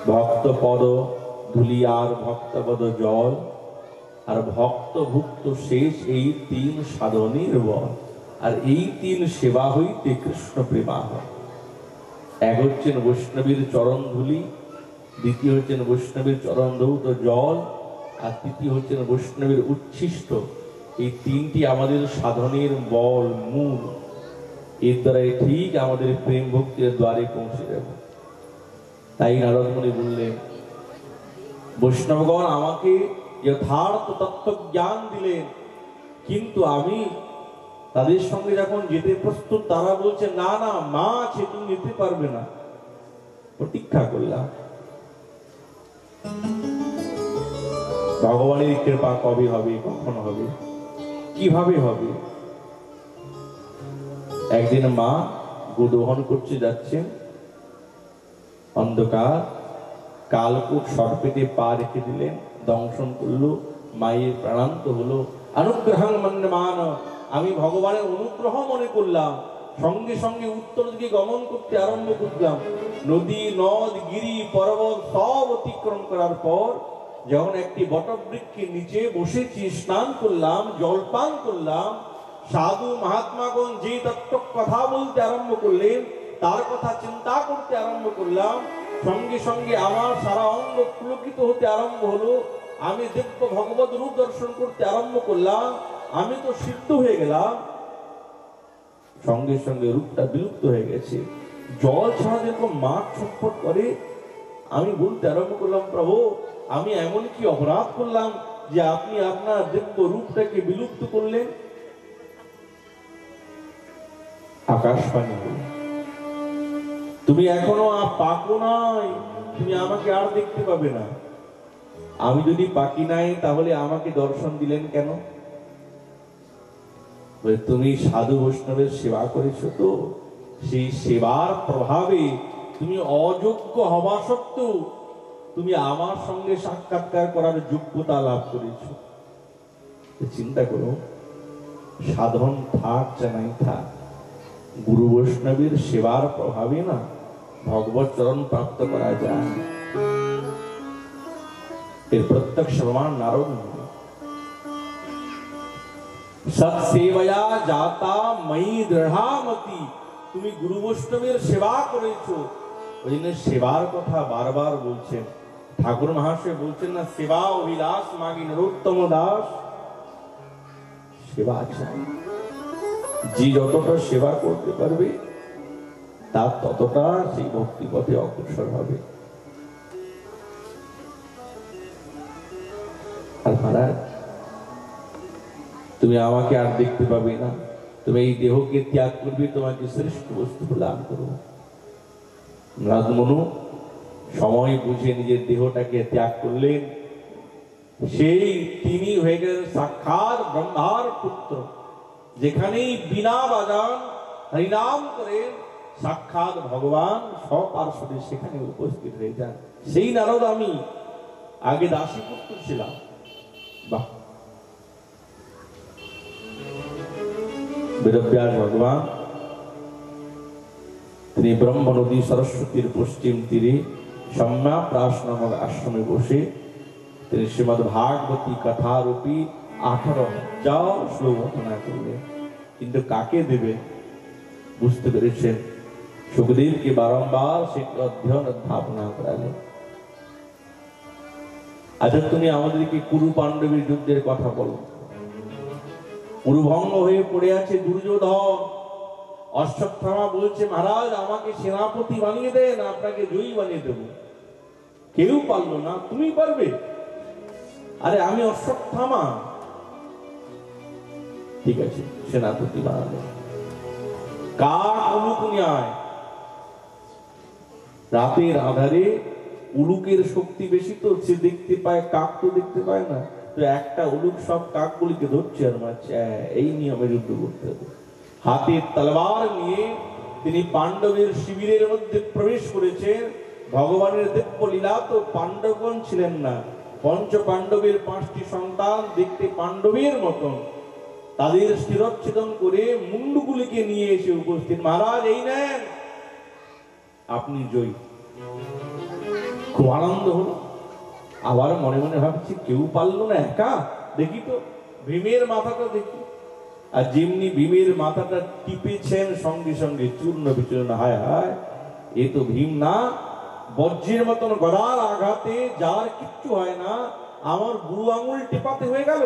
S1: ভক্ত পদ ধুলি আর ভক্তপদ জল, আর ভক্ত ভুক্ত শেষ, এই 3 সাধনের বল। আর এই 3 সেবা হইতে কৃষ্ণ প্রেমা হয়। এক হচ্ছেন বৈষ্ণবীর চরণ ধুলি, দ্বিতীয় হচ্ছেন বৈষ্ণবীর চরণ ধৌত জল, আর তৃতীয় হচ্ছেন বৈষ্ণবীর উচ্ছিষ্ট এই তিনটি আমাদের সাধনের বল, মূল। এর দ্বারাই ঠিক আমাদের প্রেম ভক্তির দ্বারে পৌঁছে যাব। তাই নারদ মুনি বললেন, বৈষ্ণবগণ আমাকে যথার্থ তত্ত্ব জ্ঞান দিলেন, কিন্তু আমি তাদের সঙ্গে যখন যেতে প্রস্তুত, তারা বলছে না না, মা আছে, তুমি যেতে পারবে না। প্রতীক্ষা করলাম ভগবানের কৃপা কবে হবে, কখন হবে, কিভাবে হবে। একদিন মা গোদোহন করতে যাচ্ছেন, অন্ধকার, কালকূট সর্পেতে পা রেখে দিলেন, দংশন করলো, মায়ের প্রাণান্ত হলো। অনুগ্রহং মন্যমান, আমি ভগবানের অনুগ্রহ মনে করলাম, সঙ্গে সঙ্গে উত্তর দিকে গমন করতে আরম্ভ করলাম। নদী, নদ, গিরি, পর্বত সব অতিক্রম করার পর যখন একটি বটবৃক্ষের নিচে বসেছি, স্নান করলাম, জলপান করলাম, সাধু মহাত্মাগণ যে তত্ত্ব কথা বলতে আরম্ভ করলেন, তার কথা চিন্তা করতে আরম্ভ করলাম, সঙ্গে সঙ্গে আমার সারা অঙ্গ পুলকিত হতে আরম্ভ হলো। আমি দিব্য ভগবত রূপ দর্শন করতে আরম্ভ করলাম। আমি তো সিদ্ধ হয়ে গেলাম, সঙ্গে সঙ্গে রূপটা বিলুপ্ত হয়ে গেছে। জল ছাড়া যেরকম মাঠ ছটফট করে, আমি বলতে আরম্ভ করলাম, প্রভু আমি এমন কি অপরাধ করলাম যে আপনি আপনার দিব্য রূপটাকে বিলুপ্ত করলেন? আকাশবাণী, তুমি এখনো পাকো নাই, তুমি আমাকে আর দেখতে পাবে না। আমি যদি পাকি নাই, তাহলে আমাকে দর্শন দিলেন কেন? তুমি সাধু বৈষ্ণবের সেবা করেছো, তো সেই সেবার প্রভাবে তুমি অযোগ্য হওয়া সত্ত্বেও তুমি আমার সঙ্গে সাক্ষাৎকার করার যোগ্যতা লাভ করেছো। চিন্তা করো, সাধন থাক জানাই থাক, গুরু বৈষ্ণবের সেবার প্রভাবে না ভগবত চরণ প্রাপ্ত করা যায়। এর প্রত্যক্ষ প্রমাণ নারদ মুনি। সৎসেবয়া জাতা ময়ি দৃঢ়ামতি, তুমি গুরু বৈষ্ণবের সেবা করেছো, ওই জন্য সেবার কথা বারবার বলছেন। ঠাকুর মহাশয় বলছেন না, সেবা অভিলাষ মাগি নরোত্তম দাস। সেবা চাই, যে যতটা সেবা করতে পারবে তার ততটা সেই ভক্তি পথে অগ্রসর হবে। আর মহারাজ, তুমি আমাকে আর দেখতে পাবে না, তুমি এই দেহকে ত্যাগ করবে, তোমাকে শ্রেষ্ঠ বস্তু প্রদান করবো। রাজমনু সময় বুঝে নিজের দেহটাকে ত্যাগ করলেন। সেই তিনি হয়ে গেলেন সাক্ষাৎ ব্রহ্মার পুত্র। যেখানেই বিনা বাজান হরিনাম করেন, সাক্ষাৎ ভগবান সপার্শ্বদে সেখানে উপস্থিত হয়ে যান। সেই নারদ আমি আগে দাসী পুত্র ছিলাম। বাহ! বেদব্যাস ভগবান তিনি ব্রহ্ম নদী সরস্বতীর পশ্চিম তীরে সম্যাপ্রাস নামক আশ্রমে বসে তিনি শ্রীমদ্ ভাগবতী কথারূপী 18,000 শ্লোক রচনা করলেন। কিন্তু কাকে দেবে বুঝতে পেরেছেন। সুখদেবকে বারংবার সেটি অধ্যয়ন অধ্যাপনা করালেন। আচ্ছা, তুমি আমাদেরকে কুরু পাণ্ডবের যুদ্ধের কথা বলো। কুরুভঙ্গ হয়ে পড়ে আছে দুর্যোধন। অশ্বত্থামা বলছে, মহারাজ আমাকে সেনাপতি বানিয়ে দেন, আপনাকে জয়ী বানিয়ে দেব। কেউ পারলো না, তুমি পারবে? আরে আমি অশ্বত্থামা। ঠিক আছে, সেনাপতি বানালেন। কাক উলুক নিয়ে আয়। রাতের আধারে উলুকের শক্তি বেশি, তো সে দেখতে পায়, কাক তো দেখতে পায় না। তো একটা উলুক সব কাকগুলিকে ধরছে আর মারছে। এই নিয়মে যুদ্ধ করতে হবে। হাতে তলোয়ার নিয়ে তিনি পাণ্ডবের শিবিরের মধ্যে প্রবেশ করেছেন। ভগবানের দিব্য লীলা তো পাণ্ডবগণ ছিলেন না। পঞ্চ পাণ্ডবের 5টি সন্তান দেখতে পাণ্ডবের মতন, তাদের শিরচ্ছেদন করে মুন্ডুগুলিকে নিয়ে এসে উপস্থিত। মহারাজ এই নেন, আপনি জয়ী। খুব আনন্দ হলো। আবার মনে মনে ভাবছি, কেউ পারলো না, একা। দেখি তো ভীমের মাথাটা দেখি। আর যেমনি ভীমের মাথাটা টিপেছেন, সঙ্গে সঙ্গে চূর্ণ বিচূর্ণ। হায় হায়, এ তো ভীম না, বজ্রের মতন গদার আঘাতে যার কিচ্ছু হয় না, আমার বুড়ো আঙুল টেপাতে হয়ে গেল।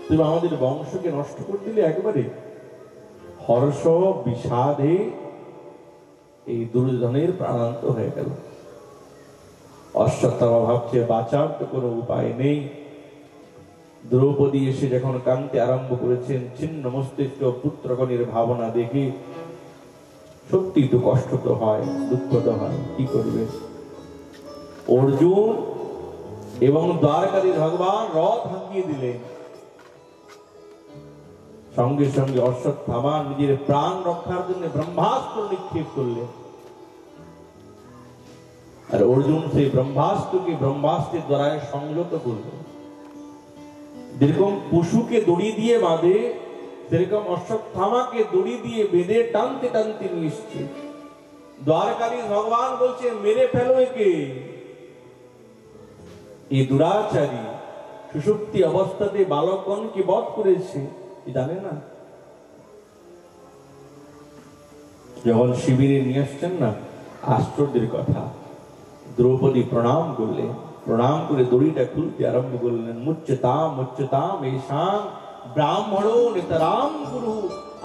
S1: তুমি আমাদের বংশকে নষ্ট করে দিলে একবারে। হর্ষ বিষাদে এই দুর্যোধনের প্রাণান্ত হয়ে গেল। অশ্বত্থামা ভাবছে বাঁচার তো কোনো উপায় নেই। দ্রৌপদী এসে যখন কাঁদতে আরম্ভ করেছেন, ছিন্ন মস্তিষ্ক পুত্রগণের ভাবনা দেখে সত্যি তো কষ্ট তো হয়, দুঃখ তো হয়, কি করবে। অর্জুন এবং দ্বারকাধীশ ভগবান রথ ভাঙিয়ে দিলেন। সঙ্গে সঙ্গে অশ্বত্থামা নিজের প্রাণ রক্ষার জন্য ব্রহ্মাস্ত্র নিক্ষেপ করলেন। আর অর্জুন সেই ব্রহ্মাস্ত্রকে ব্রহ্মাস্ত্রের দ্বারা সংযত করলেন। যেরকম পশুকে দড়ি দিয়ে বাঁধে, সেরকম অশ্বত্থামাকে দড়ি দিয়ে বেঁধে টানতে টানতে নিয়ে এসছে। দ্বারকাধীশ ভগবান বলছে মেরে ফেলো একে। এই দুরাচারী সুষুপ্তি অবস্থাতে বালকগণকে বধ করেছে, জানে না। যখন শিবিরে নিয়ে আসছেন না, আশ্চর্যের কথা, দ্রৌপদী প্রণাম করলেন। প্রণাম করে দড়িটা খুলতে আরম্ভ করলেন। মুচ্যতাম মুচ্যতাম এষাং ব্রাহ্মণো নেতরাম গুরু।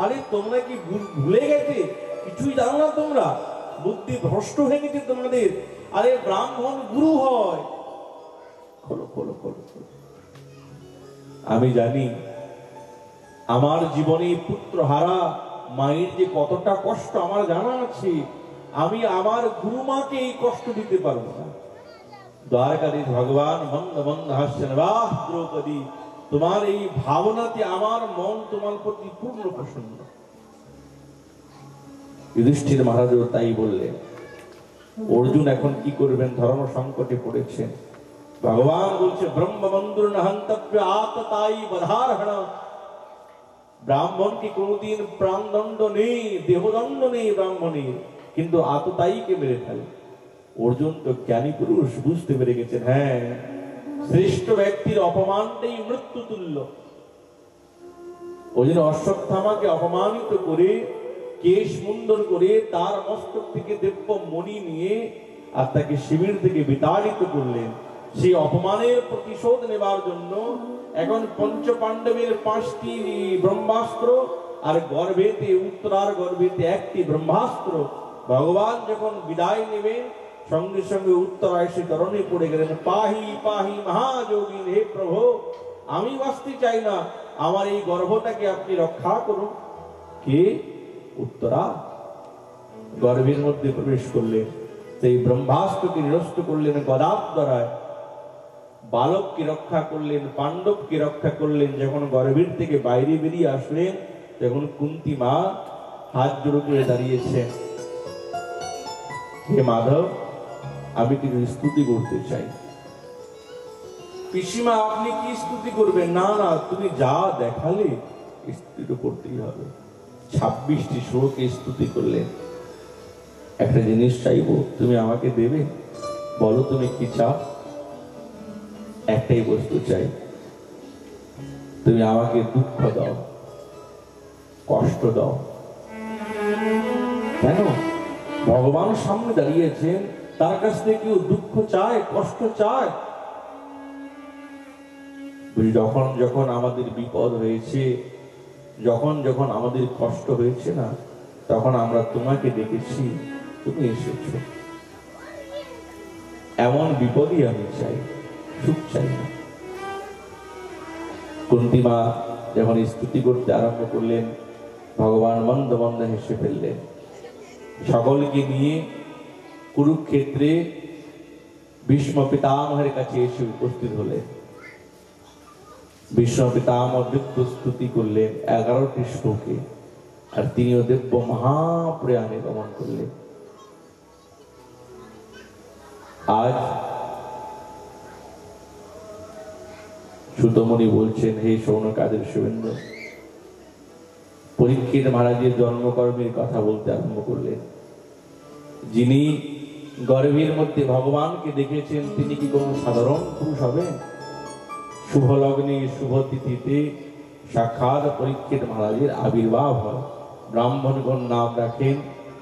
S1: আরে তোমরা কি ভুলে গেছে? কিছুই জানো না তোমরা? বুদ্ধি ভ্রষ্ট হয়ে গেছে তোমাদের। আরে ব্রাহ্মণ গুরু হয়। খোলো খোলো খোলো খোলো। আমি জানি আমার জীবনে পুত্র হারা মায়ের যে কতটা কষ্ট আমার জানা আছে। আমি আমার গুরুমাকে এই কষ্ট দিতে পারবো না। দ্বারকাধীশ ভগবান মন্দ মন্দ হাসছেন, বাহ দ্রৌপদী, তোমার এই ভাবনাতে আমার মন তোমার প্রতি পূর্ণ প্রসন্ন। যুধিষ্ঠির মহারাজও তাই বললেন। অর্জুন এখন কি করবেন? ধর্ম সংকটে পড়েছেন। ভগবান বলছে ব্রহ্মবন্ধুর হন্তব্য আততাই বধারহণ। ব্রাহ্মণকে কোনদিন প্রাণদণ্ড নেই, দেহদণ্ড নেই ব্রাহ্মণের, কিন্তু আততায়ীকে মেরে ফেলে। অর্জুন তো জ্ঞানী পুরুষ, বুঝতে পেরে গেছেন, হ্যাঁ, শ্রেষ্ঠ ব্যক্তির অপমানটাই মৃত্যু তুল্য। ওই জন্য অশ্বত্থামাকে অপমানিত করে, কেশ মুন্ডন করে, তার মস্তক থেকে দিব্য মণি নিয়ে আর তাকে শিবির থেকে বিতাড়িত করলেন। সেই অপমানের প্রতিশোধ নেবার জন্য এখন পঞ্চ পাণ্ডবের 5টি ব্রহ্মাস্ত্র আর গর্ভেতে, উত্তরার গর্ভেতে 1টি ব্রহ্মাস্ত্র। ভগবান যখন বিদায় নেবেন, সঙ্গে সঙ্গে উত্তরা এসে চরণে পড়ে গেলেন। পাহি পাহি মহাযোগী, হে প্রভু, আমি বাঁচতে চাই না, আমার এই গর্ভটাকে আপনি রক্ষা করুন। কে? উত্তরা গর্ভের মধ্যে প্রবেশ করলেন, সেই ব্রহ্মাস্ত্রকে নিরস্ত করলেন গদার দ্বারায়। বালককে রক্ষা করলেন, পাণ্ডবকে রক্ষা করলেন। যখন গর্ভের থেকে বাইরে বেরিয়ে আসলেন, তখন কুন্তী মা হাত জোড়ো করে দাঁড়িয়েছেন। হে মাধব, আমি কিছু স্তুতি করতে চাই। পিসিমা, আপনি কি স্তুতি করবেন? না না, তুমি যা দেখালে স্তুতি তো করতেই হবে। 26টি শ্লোকে স্তুতি করলেন। একটা জিনিস চাইবো, তুমি আমাকে দেবে? বলো তুমি কি চাও? একটাই বস্তু চাই, তুমি আমাকে দুঃখ দাও, কষ্ট দাও। কেন? ভগবান সামনে দাঁড়িয়েছেন, তার কাছ থেকে কেউ দুঃখ চায়, কষ্ট চায়? যখন যখন আমাদের বিপদ হয়েছে, যখন যখন আমাদের কষ্ট হয়েছে না, তখন আমরা তোমাকে ডেকেছি, তুমি এসেছো। এমন বিপদই আমি চাই, সুখ চাই না। কুন্তী মা যখন স্তুতি করতে আরম্ভ করলেন, ভগবান মন্দ মন্দ হেসে ফেললেন। সকলকে নিয়ে কুরুক্ষেত্রে ভীষ্ম পিতামহের কাছে এসে উপস্থিত হলেন। ভীষ্ম পিতামহ দিব্য স্তুতি করলেন 11টি শ্লোকে, আর তিনিও দিব্য মহাপ্রয়াণে গমন করলেন। আজ সুতমণি বলছেন, হে শৌনকাদের শুভেন্দ্র, পরীক্ষিত মহারাজের জন্মকর্মের কথা বলতে আরম্ভ করলেন। যিনি গর্ভের মধ্যে ভগবানকে দেখেছেন, তিনি কি কোন সাধারণ পুরুষ হবেন? শুভ লগ্নে শুভ তিথিতে সাক্ষাৎ পরীক্ষিত মহারাজের আবির্ভাব হয়। ব্রাহ্মণগণ নাম রাখেন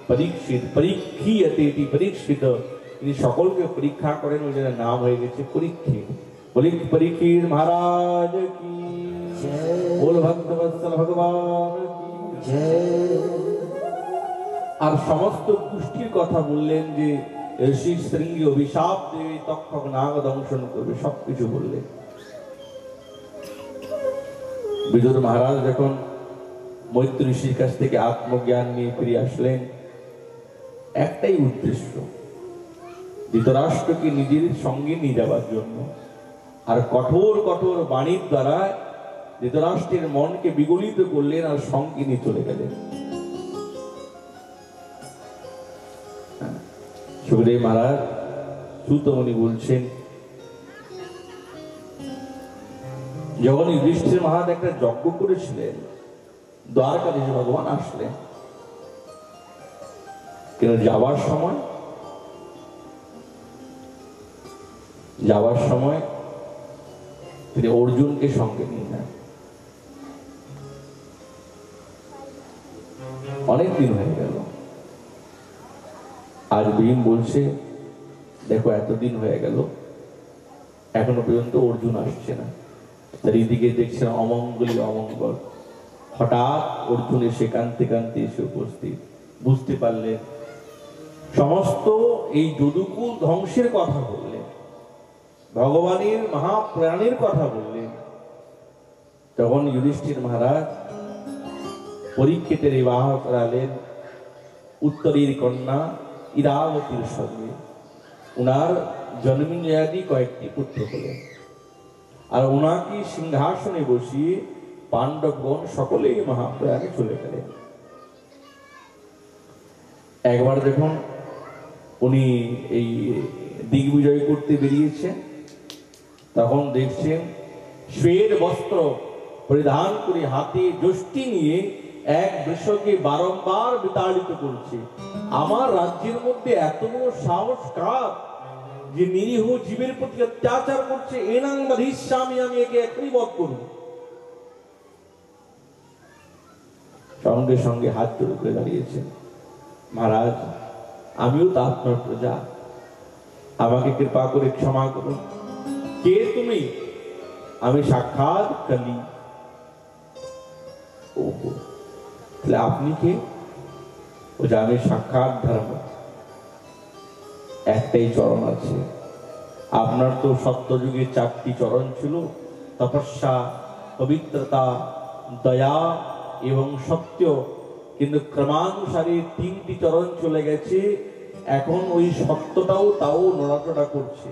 S1: পরীক্ষিত, পরীক্ষিয়তে পরীক্ষিত। তিনি সকলকে পরীক্ষা করেন, ওই জন্য নাম হয়ে গেছে পরীক্ষিত। পরীক্ষিত মহারাজ কি बोल भक्तवत्सल भगवान की जय। আর সমস্ত পুষ্টির কথা বললেন যে ঋষি শৃঙ্গি অভিশাপ দেবে, তক্ষক নাগ দংশন করবে, সবকিছু বললেন। বিদুর মহারাজ যখন মৈত্র ঋষির কাছ থেকে আত্মজ্ঞান নিয়ে ফিরে আসলেন, একটাই উদ্দেশ্য, ধৃতরাষ্ট্রকে নিজের সঙ্গে নিয়ে যাওয়ার জন্য। আর কঠোর কঠোর বাণীর দ্বারা ধৃতরাষ্ট্রের মনকে বিগলিত করলেন আর সঙ্গে নিয়ে চলে গেলেন। সুখদেব মহারাজ সুতমণি বলছেন, যখন যুধিষ্ঠির মহারাজ একটা যজ্ঞ করেছিলেন, দ্বারকাধীশ ভগবান আসলেন, কিন্তু যাওয়ার সময় তিনি অর্জুনকে সঙ্গে নিয়ে নেন। অনেক দিন হয়ে গেল, আজ ভীম বলছে দেখো এতদিন হয়ে গেল এখনো পর্যন্ত অর্জুন আসছে না। তার এদিকে দেখছেন অমঙ্গলই অমঙ্গল। হঠাৎ অর্জুন এসে কাঁদতে কাঁদতে এসে উপস্থিত। বুঝতে পারলেন সমস্ত এই যদুকুল ধ্বংসের কথা বললেন, ভগবানের মহাপ্রাণের কথা বললেন। তখন যুধিষ্ঠির মহারাজ পরীক্ষিতের বিবাহ করালেন উত্তরীর কন্যা ইরাবতীর সঙ্গে। উনার জন্মেঞ্জয়াদি কয়েকটি পুত্র হলেন, আর উনাকে সিংহাসনে বসিয়ে পাণ্ডবগণ সকলেই মহাপ্রয়াগে চলে গেলেন। একবার যখন উনি এই দিগ্বিজয় করতে বেরিয়েছেন, তখন দেখছেন শ্বেত বস্ত্র পরিধান করে হাতে যষ্টি নিয়ে এক বৃষকে বারংবার বিতাড়িত করছে। আমার রাজ্যের মধ্যে এত বড় সাহস কার যে নিরীহ জীবের প্রতি অত্যাচার করছে? এনাং বাধিষ্যামি, আমি একে এখনই বধ করব। সঙ্গে সঙ্গে হাত জোড় করে দাঁড়িয়েছেন, মহারাজ আমিও তো আপনার প্রজা, আমাকে কৃপা করে ক্ষমা করুন। কে তুমি? আমি সাক্ষাৎ কালী। ওহো, তাহলে আপনি কে? ও যে আমি সাক্ষাৎ ধর্ম। একটাই চরণ আছে, আপনার তো সত্যযুগে 4টি চরণ ছিল, তপস্যা, পবিত্রতা, দয়া এবং সত্য। কিন্তু ক্রমানুসারে 3টি চরণ চলে গেছে, এখন ওই সত্যটাও তাও নড়াচড়া করছে।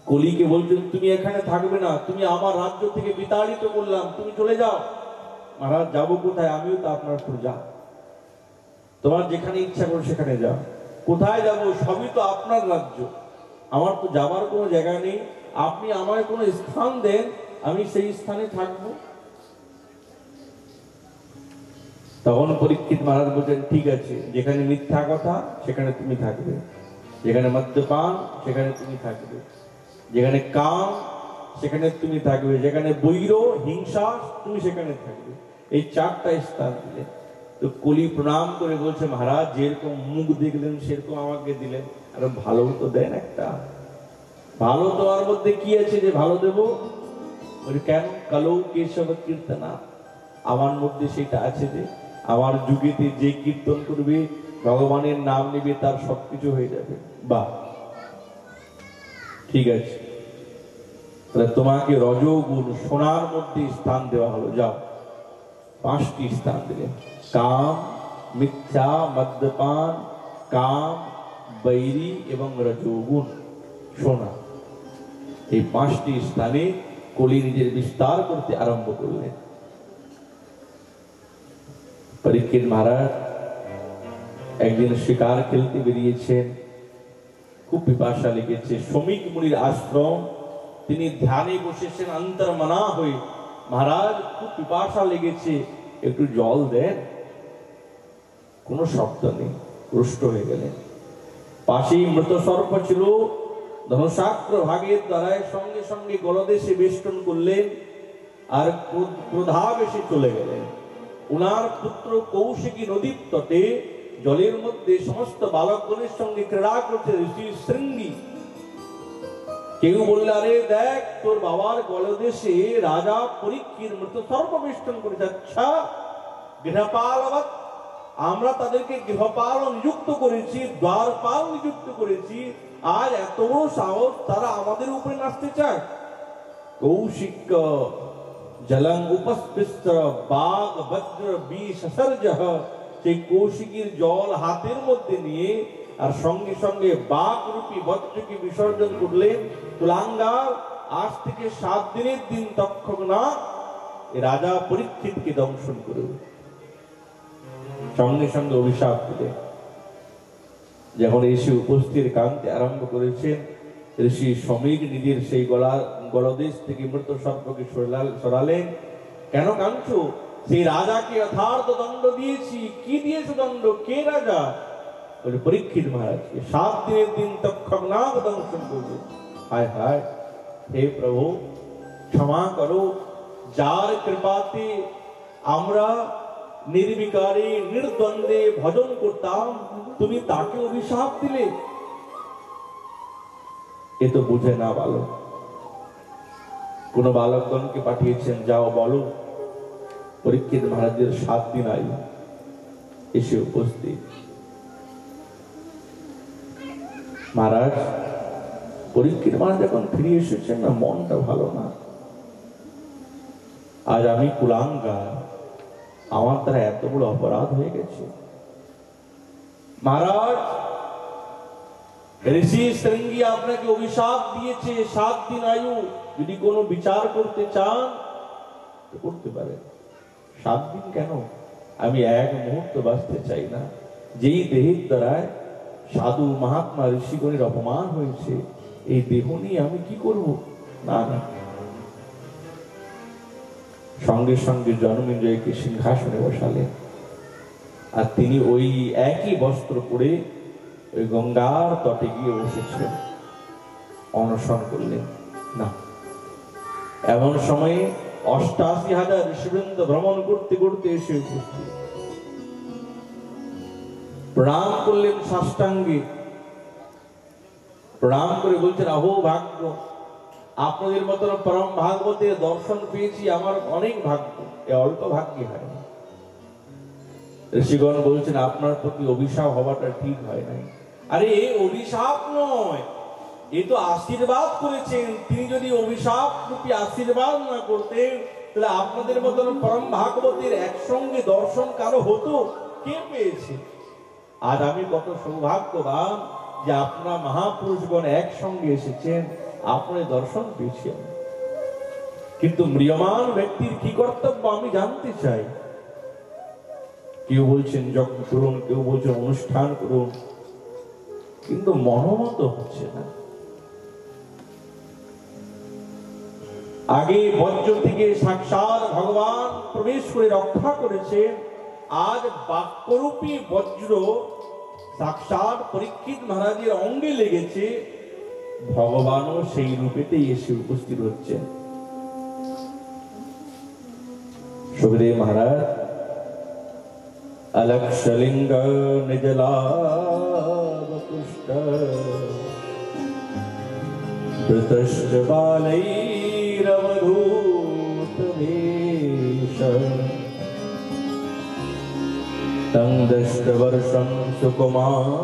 S1: কলিকে বলছেন তুমি এখানে থাকবে না, তুমি আমার রাজ্য থেকে বিতাড়িত করলাম, তুমি চলে যাও। মহারাজ যাবো কোথায়? আমিও তো আপনার প্রজা, তোমার যেখানে ইচ্ছা করো সেখানে যাও। কোথায় যাব? সবই তো আপনার রাজ্য, আমার তো যাবার কোনো জায়গা নেই। আপনি আমায় কোনো স্থান দেন, আমি সেই স্থানে থাকবো। তখন পরীক্ষিত মহারাজ বলছেন ঠিক আছে, যেখানে মিথ্যা কথা সেখানে তুমি থাকবে, যেখানে মদ্যপান সেখানে তুমি থাকবে, যেখানে কাম সেখানে তুমি থাকবে, যেখানে বৈর হিংসা তুমি সেখানে থাকবে। এই 4টা স্থান দিলেন। তো কলি প্রণাম করে বলছে মহারাজ যেরকম মুখ দেখলেন সেরকম আমাকে দিলেন, আর ভালো তো দেন একটা। ভালো তোমার মধ্যে কি আছে যে ভালো দেব? বলে কেন? কালো কেশব কীর্তনা, আমার মধ্যে সেটা আছে যে আমার যুগেতে যে কীর্তন করবে, ভগবানের নাম নেবে, তার সবকিছু হয়ে যাবে। বাহ, ঠিক আছে, তাহলে তোমাকে রজগুণ সোনার মধ্যে স্থান দেওয়া হলো, যাও। 5টি স্থান দিলেন, কাম, মিথ্যা, মদ্যপান, কাম, বৈরী এবং রজোগুণ সোনা। এই 5টি স্থানে কলি নিজের বিস্তার করতে আরম্ভ করলেন। পরীক্ষিত মহারাজ একদিন শিকার খেলতে বেরিয়েছেন, খুব পিপাসা লেগেছে। শ্রমিক মুনির আশ্রম, তিনি ধ্যানে বসেছেন অন্তর্মনা হয়ে। মহারাজ খুব পিপাসা লেগেছে, একটু জল দেন। কোনো শব্দ নেই, রুষ্ট হয়ে গেলেন। পাশেই মৃত সর্প ছিল, ধনুষাগ্র ভাগের দ্বারা সঙ্গে সঙ্গে গলদেশে বেষ্টন করলেন আর ক্রোধাবেশে চলে গেলেন। উনার পুত্র কৌশিকী নদীর তটে জলের মধ্যে সমস্ত বালকগণের সঙ্গে ক্রীড়া করছে ঋষি শৃঙ্গি। কেউ বললে, আরে দেখ তোর বাবার গলদেশে রাজা পরীক্ষিত মৃত সর্ববেষ্টন করেছে। আচ্ছা, গৃহপাল, আমরা তাদেরকে গৃহপাল নিযুক্ত করেছি, দ্বারপাল নিযুক্ত করেছি, আর এত বড় সাহস তারা আমাদের উপরে নাচতে চায়। কৌশিক জলং উপস্পৃষ্ট বাঘ বজ্র বিষ সর্জহ, সেই কৌশিকের জল হাতের মধ্যে নিয়ে আর সঙ্গে সঙ্গে বাঘ রূপী বজ্রকে বিসর্জন করলেন। তুলাঙ্গার আজ থেকে 7 দিনের দিন তক্ষক না রাজা পরীক্ষিতকে দংশন করবে। সঙ্গে সঙ্গে অভিশাপ দিলেন। যখন এসে উপস্থিত কাঁদতে আরম্ভ করেছেন, ঋষি সমীর নিজের সেই গলদেশ থেকে মৃত সর্পকে সরালেন। কেন কাঁদছো? সেই রাজাকে যথার্থ দণ্ড দিয়েছি। কি দিয়েছো দণ্ড? কে রাজা? বলে, পরীক্ষিত মহারাজকে 7 দিনের দিন তক্ষক নাগ দংশন করবে। হায় হায়, হে প্রভু ক্ষমা করো, যার কৃপাতে আমরা নির্বিকারে নির্দ্বন্দ্বে ভজন করতাম, তুমি তাকে অভিশাপ দিলে। এ তো বুঝে না বালক। কোন বালকগণকে পাঠিয়েছেন, যাও বলো পরীক্ষিত মহারাজের 7 দিন আয়ু। এসে উপস্থিত। মহারাজ, পরীক্ষিত মহারাজ এখন ফিরে এসেছেন না, মনটা ভালো না। আজ আমি কুলাঙ্গার, আমার দ্বারা এত বড় অপরাধ হয়ে গেছে। মহারাজ, ঋষি শৃঙ্গী আপনাকে অভিশাপ দিয়েছে 7 দিন আয়ু। যদি কোনো বিচার করতে চান তো করতে পারেন। 7 দিন কেন? আমি 1 মুহূর্ত বাঁচতে চাই না। যেই দেহের দ্বারায় সাধু মহাত্মা ঋষিগণের অপমান হয়েছে, এই দেহ নিয়ে আমি কি করব? না না। সঙ্গে সঙ্গে জনমেজয়কে সিংহাসনে বসালেন। আর তিনি ওই একই বস্ত্র পরে ওই গঙ্গার তটে গিয়ে বসেছেন, অনশন করলেন। না, এমন সময়ে 88,000 ঋষিবৃন্দ ভ্রমণ করতে করতে এসে উপস্থিত। প্রণাম করলেন সাষ্টাঙ্গে। প্রণাম করে বলছেন, অহো ভাগ্য, আপনাদের মতন পরম ভাগবতের দর্শন পেয়েছি, আমার অনেক ভাগ্য, এ অল্প ভাগ্যে হয় না। ঋষিগণ বলছেন, আপনার প্রতি অভিশাপ হওয়াটা ঠিক হয় নাই। আরে অভিশাপ নয়, এ তো আশীর্বাদ করেছেন। তিনি যদি অভিশাপ রূপী আশীর্বাদ না করতেন, তাহলে আপনাদের মতন পরম ভাগবতের একসঙ্গে দর্শন কারো হতো? কে পেয়েছে? আজ আমি কত সৌভাগ্যবান যে আপনারা মহাপুরুষগণ একসঙ্গে এসেছেন, আপনার দর্শন পেয়েছি আমি। কিন্তু ম্রিয়মান ব্যক্তির কি কর্তব্য আমি জানতে চাই। কেউ বলছেন যজ্ঞ করুন, কেউ বলছেন অনুষ্ঠান করুন, কিন্তু মনোমত হচ্ছে না। আগে বজ্র থেকে সাক্ষাৎ ভগবান প্রবেশ করে রক্ষা করেছেন, আজ বাক্যরূপী বজ্র সাক্ষাৎ পরীক্ষিত মহারাজের অঙ্গে লেগেছে, ভগবানও সেই রূপেতেই এসে উপস্থিত হচ্ছেন। সুখদেব মহারাজ अलक्षलिंग निजलावपुष्ट धृतश्च बालैरवधूतवेश तं दष्टवर्षं सुकुमारपालं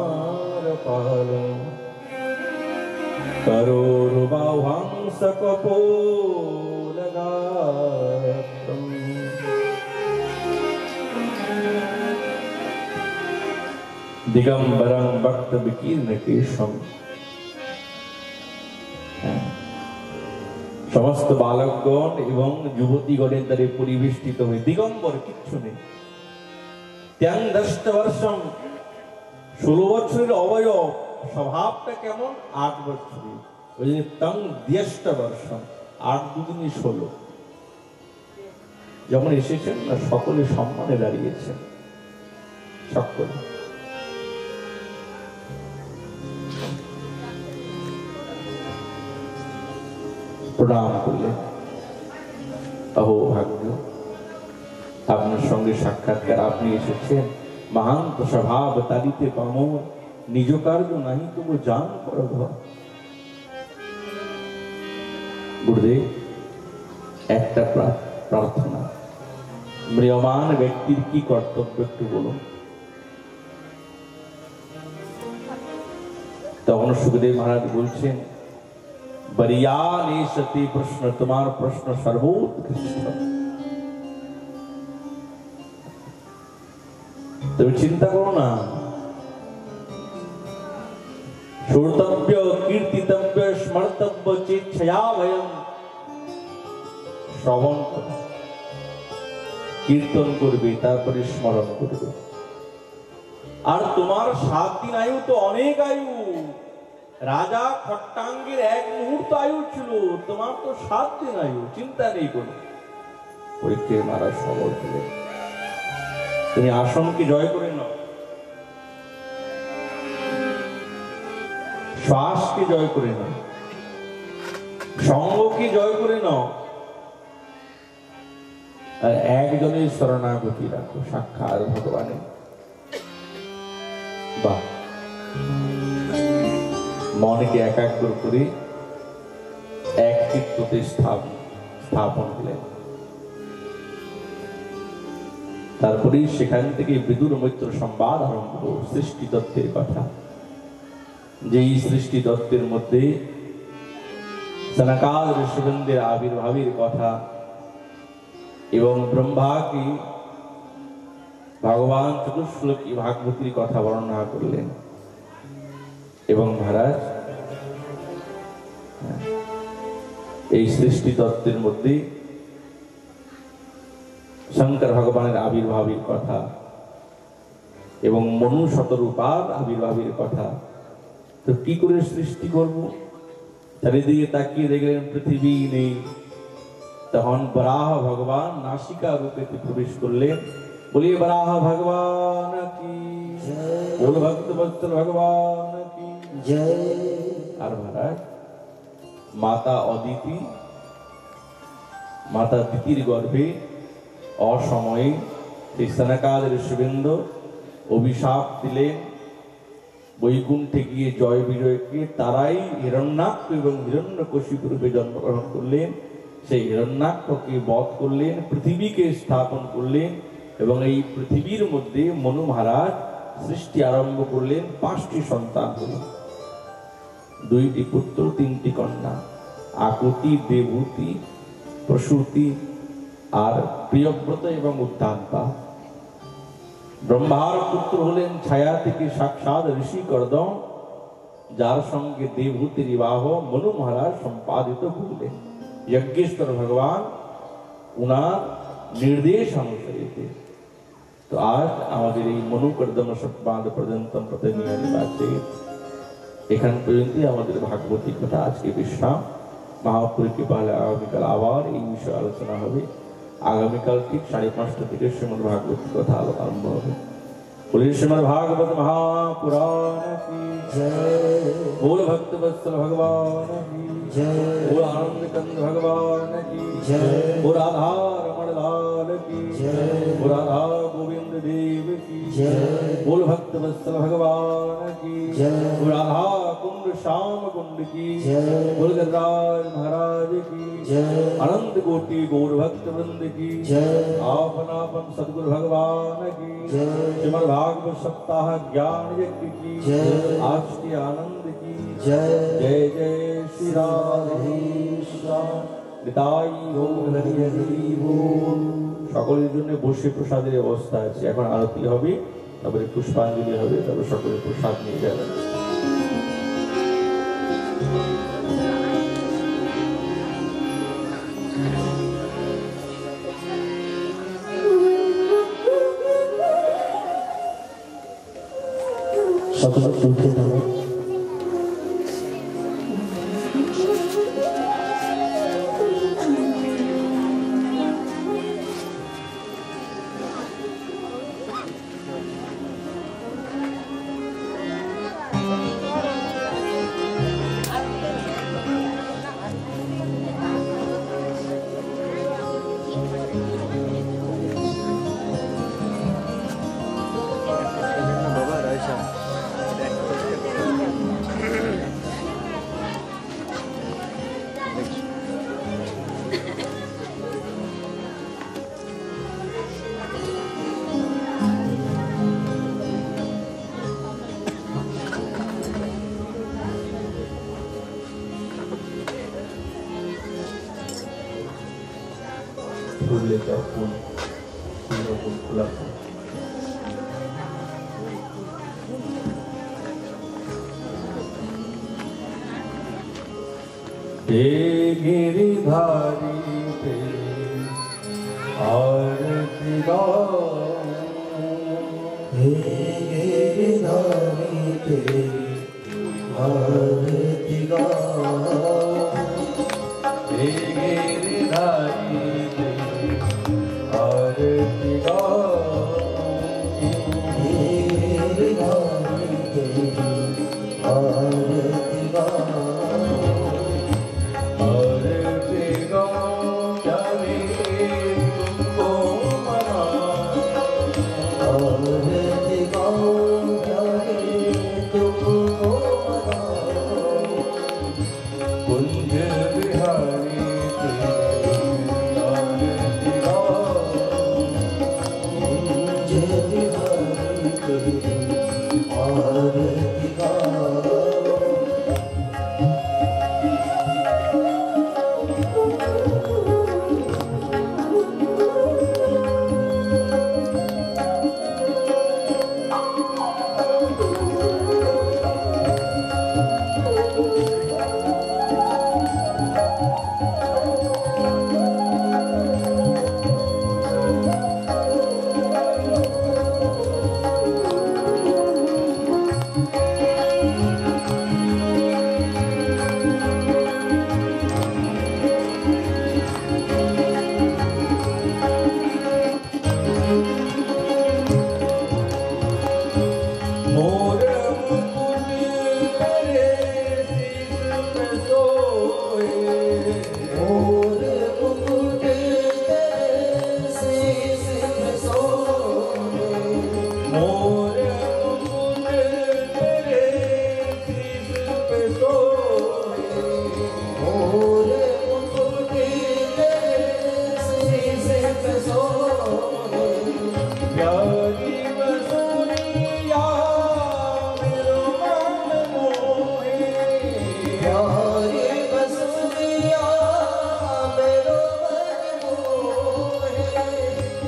S1: करोरुबाहुं सकपोलगात्रम् दिगंबरं भक्त विकीर्ण केशम। समस्त बालकगण एवं युवतीगणेर द्वारा परिवेष्टित हয়ে दिगंबर, किच्छु नेই। त्यां दष्टवर्षम, 16 বছরের অবয়ব, স্বভাবটা কেমন? 8 বছরের। ওই যে তং দ্যষ্টবর্ষম, 8 দুগুণে 16। যখন এসেছেন না, সকলে সম্মানে দাঁড়িয়েছেন, সকলে। প্রণাম করলেন। অহো ভাগ্য, আপনার সঙ্গে সাক্ষাৎকার, আপনি এসেছেন। মহান্ত স্বভাব তারিতে পামো, নিজ কার্য নাহি তবু জান করব। গুরুদেব, একটা প্রার্থনা, ম্রিয়মান ব্যক্তির কি কর্তব্য একটু বলুন। তখন সুখদেব মহারাজ বলছেন, বরিয়ান সতী প্রশ্ন, তোমার প্রশ্ন সর্বোৎকৃষ্ট। তুমি চিন্তা করো না, শ্রোতব্য কীর্তিতব্য স্মর্তব্য চেচ্ছয়া ভয়ম, শ্রবণ করবে, কীর্তন করবে, তারপরে স্মরণ করবে। আর তোমার 7 দিন আয়ু তো অনেক আয়ু। রাজা খট্টাঙ্গের 1 মুহূর্ত আয়ু ছিল, তোমার তো 7 দিন আয়ু, চিন্তা নেই কোনো। পরীক্ষা মারা সবল হলে তুমি আসনকে জয় করে নাও, শ্বাসকে জয় করে নাও, সঙ্গকে জয় করে নাও, আর একজনের শরণাগতি রাখো, সাক্ষাৎ ভগবানের। বাহ, মনকে একাগ্র করে এক চিত্ততে স্থাপন হলেন। তারপরে সেখান থেকে বিদুর মৈত্র সংবাদ আরম্ভ হল, সৃষ্টি তত্ত্বের কথা। যেই সৃষ্টি তত্ত্বের মধ্যে সনকাদ ঋষিবৃন্দের আবির্ভাবের কথা এবং ব্রহ্মাকে ভগবান চতুশ্লোকী ভাগবতীর কথা বর্ণনা করলেন। এবং মহারাজ এই সৃষ্টি তত্ত্বের মধ্যে শঙ্কর ভগবানের আবির্ভাবের কথা এবং মনু শতরূপার আবির্ভাবের কথা। তো কি করে সৃষ্টি করব? চারিদিকে তাকিয়ে দেখলেন পৃথিবী নেই। তখন বরাহ ভগবান নাসিকা রূপে প্রবেশ করলেন। বলিয়ে বরাহ ভগবান কি জয়, বল ভক্ত বৎসল ভগবান কি জয়। আর মহারাজ মাতা অদিতি, মাতা দিতির গর্ভে অসময়ে সেই সনকাদ ঋষিবৃন্দ অভিশাপ দিলেন। বৈকুণ্ঠে গিয়ে জয় বিজয়কে তারাই হিরণ্যাক্ষ এবং হিরণ্যকশিপু রূপে জন্মগ্রহণ করলেন। সেই হিরণ্যাক্ষকে বধ করলেন, পৃথিবীকে স্থাপন করলেন এবং এই পৃথিবীর মধ্যে মনু মহারাজ সৃষ্টি আরম্ভ করলেন। 5টি সন্তান হল, 2টি পুত্র 3টি কন্যা, আকুতি, দেবহূতি, প্রসূতি আর প্রিয়ব্রত এবং উদ্যানপা। ব্রহ্মার পুত্র হলেন ছায়া থেকে সাক্ষাৎ ঋষি কর্দম, যার সঙ্গে দেবহূতির বিবাহ মনু মহারাজ সম্পাদিত করলেন যজ্ঞেশ্বর ভগবান উনার নির্দেশ অনুসারে। তো আজ আমাদের এই মনু কর্দম সংবাদ পর্যন্ত আছে, এখান পর্যন্তই আমাদের ভাগবতী কথা। আজকে বিশ্রাম। মহাপুর কৃপালে আগামীকাল আবার এই বিষয়ে আলোচনা হবে। আগামীকাল ঠিক 5:30 থেকে শ্রীমদ ভাগবতী কথা আরম্ভ হবে। বলি শ্রীমদ ভাগবত মহাপুরাণ কি জয়, बोल भक्त वत्सल भगवान की जय, बोल आनंद कंद भगवान की जय, बोल राधा रमण लाल की जय, बोल राधा गोविंद देव की जय, बोल भक्त वत्सल भगवान की जय, बोल राधा कुंड श्याम कुंड की जय, बोल गजराज महाराज की जय, अनंत कोटि गौर भक्त वृंद की जय, आपन आपन सद्गुरु भगवान की जय, श्रीमद् भागवत सप्ताह ज्ञान यज्ञ की जय, आज के आनंद की जय। जय जय श्री राधे श्याम নিতাই গৌর হরি হরি বল। সকলের জন্য বসে প্রসাদের ব্যবস্থা আছে। এখন আরতি হবে, তারপরে পুষ্পাঞ্জলি হবে, তারপরে সকলে প্রসাদ নিয়ে যাবেন। সকলে তুলতে থাকো। ফুললে ফুল ফুল খোলা ফুল। हे गिरिधारी पे आरती गाऊं,
S2: हे गिरिधारी पे आरती गाऊं,
S1: हे गिरिधारी पे आरती गाऊं,
S2: हे गिरिधारी पे आरती गाऊं,
S1: आरती गाऊं जाने तुमको मनाऊं,
S2: आरती गाऊं जाने तुमको मनाऊं,
S1: कुंज बिहारी तेरी आरती गाऊं,
S2: कुंज बिहारी तेरी आरती गाऊं।
S1: मोर मुकुट तेरे शीश पे सोए,
S2: मोर मुकुट तेरे शीश पे सोए,
S1: मोर मुकुट तेरे शीश पे सोए,
S2: मोर मुकुट तेरे शीश पे सोए,
S1: प्यारी बसुरिया मेरो मन मोहे,
S2: प्यारी बसुरिया मेरो मन मोहे,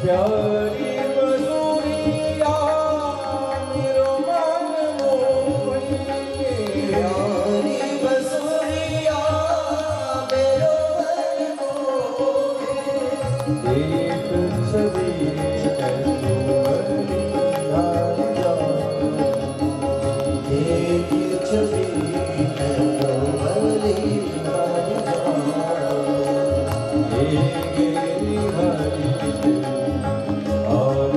S1: प्यारी बसुरिया मेरो मन मोहे,
S2: प्यारी बसुरिया मेरो मन मोहे,
S1: एक छवि है तुम्हारी ढाल जाऊं,
S2: एक छवि है तुम्हारी हार जाऊं,
S1: हे गिरिधारी पे आरती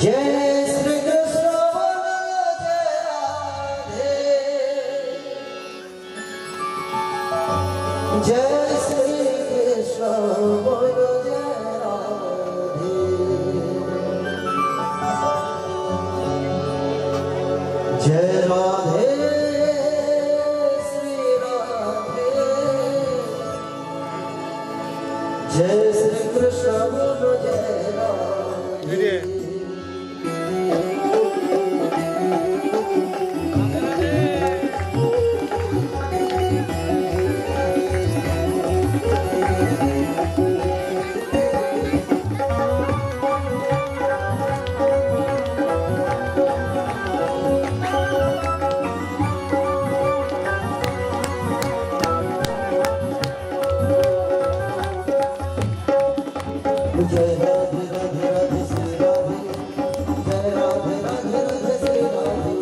S2: जय श्री कृष्ण बोलो जय राधे जय श्री कृष्ण बोलो जय राधे जय राधे श्री राधे जय श्री कृष्ण बोलो जय राधे जय राधे राधे राधे श्री राधे जय राधे राधे राधे श्री राधे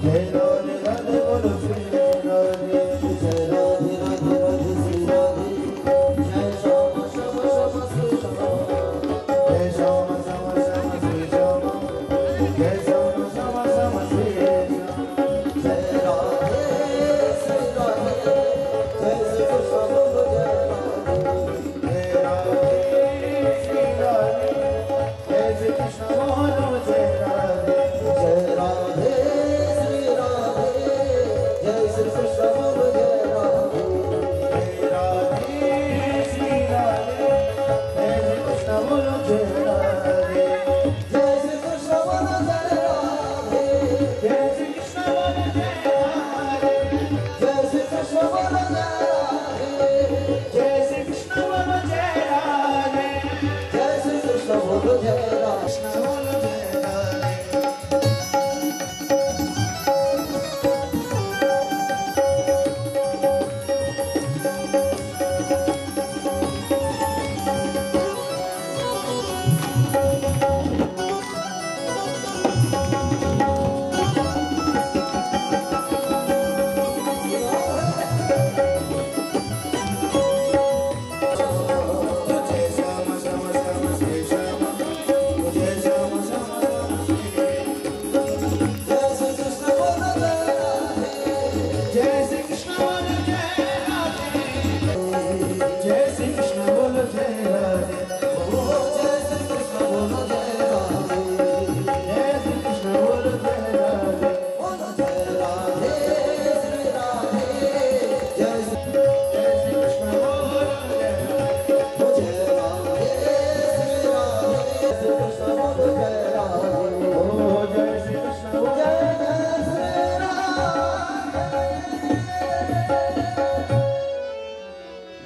S2: जय राधे राधे बोलो श्री राधे जय राधे राधे राधे श्री राधे जय श्याम श्याम श्याम श्री श्याम जय श्याम श्याम श्याम श्री श्याम जय श्याम श्याम श्याम श्री श्याम जय राधे श्री राधे जय श्री कृष्ण बोलो जय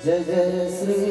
S2: जय जय श्री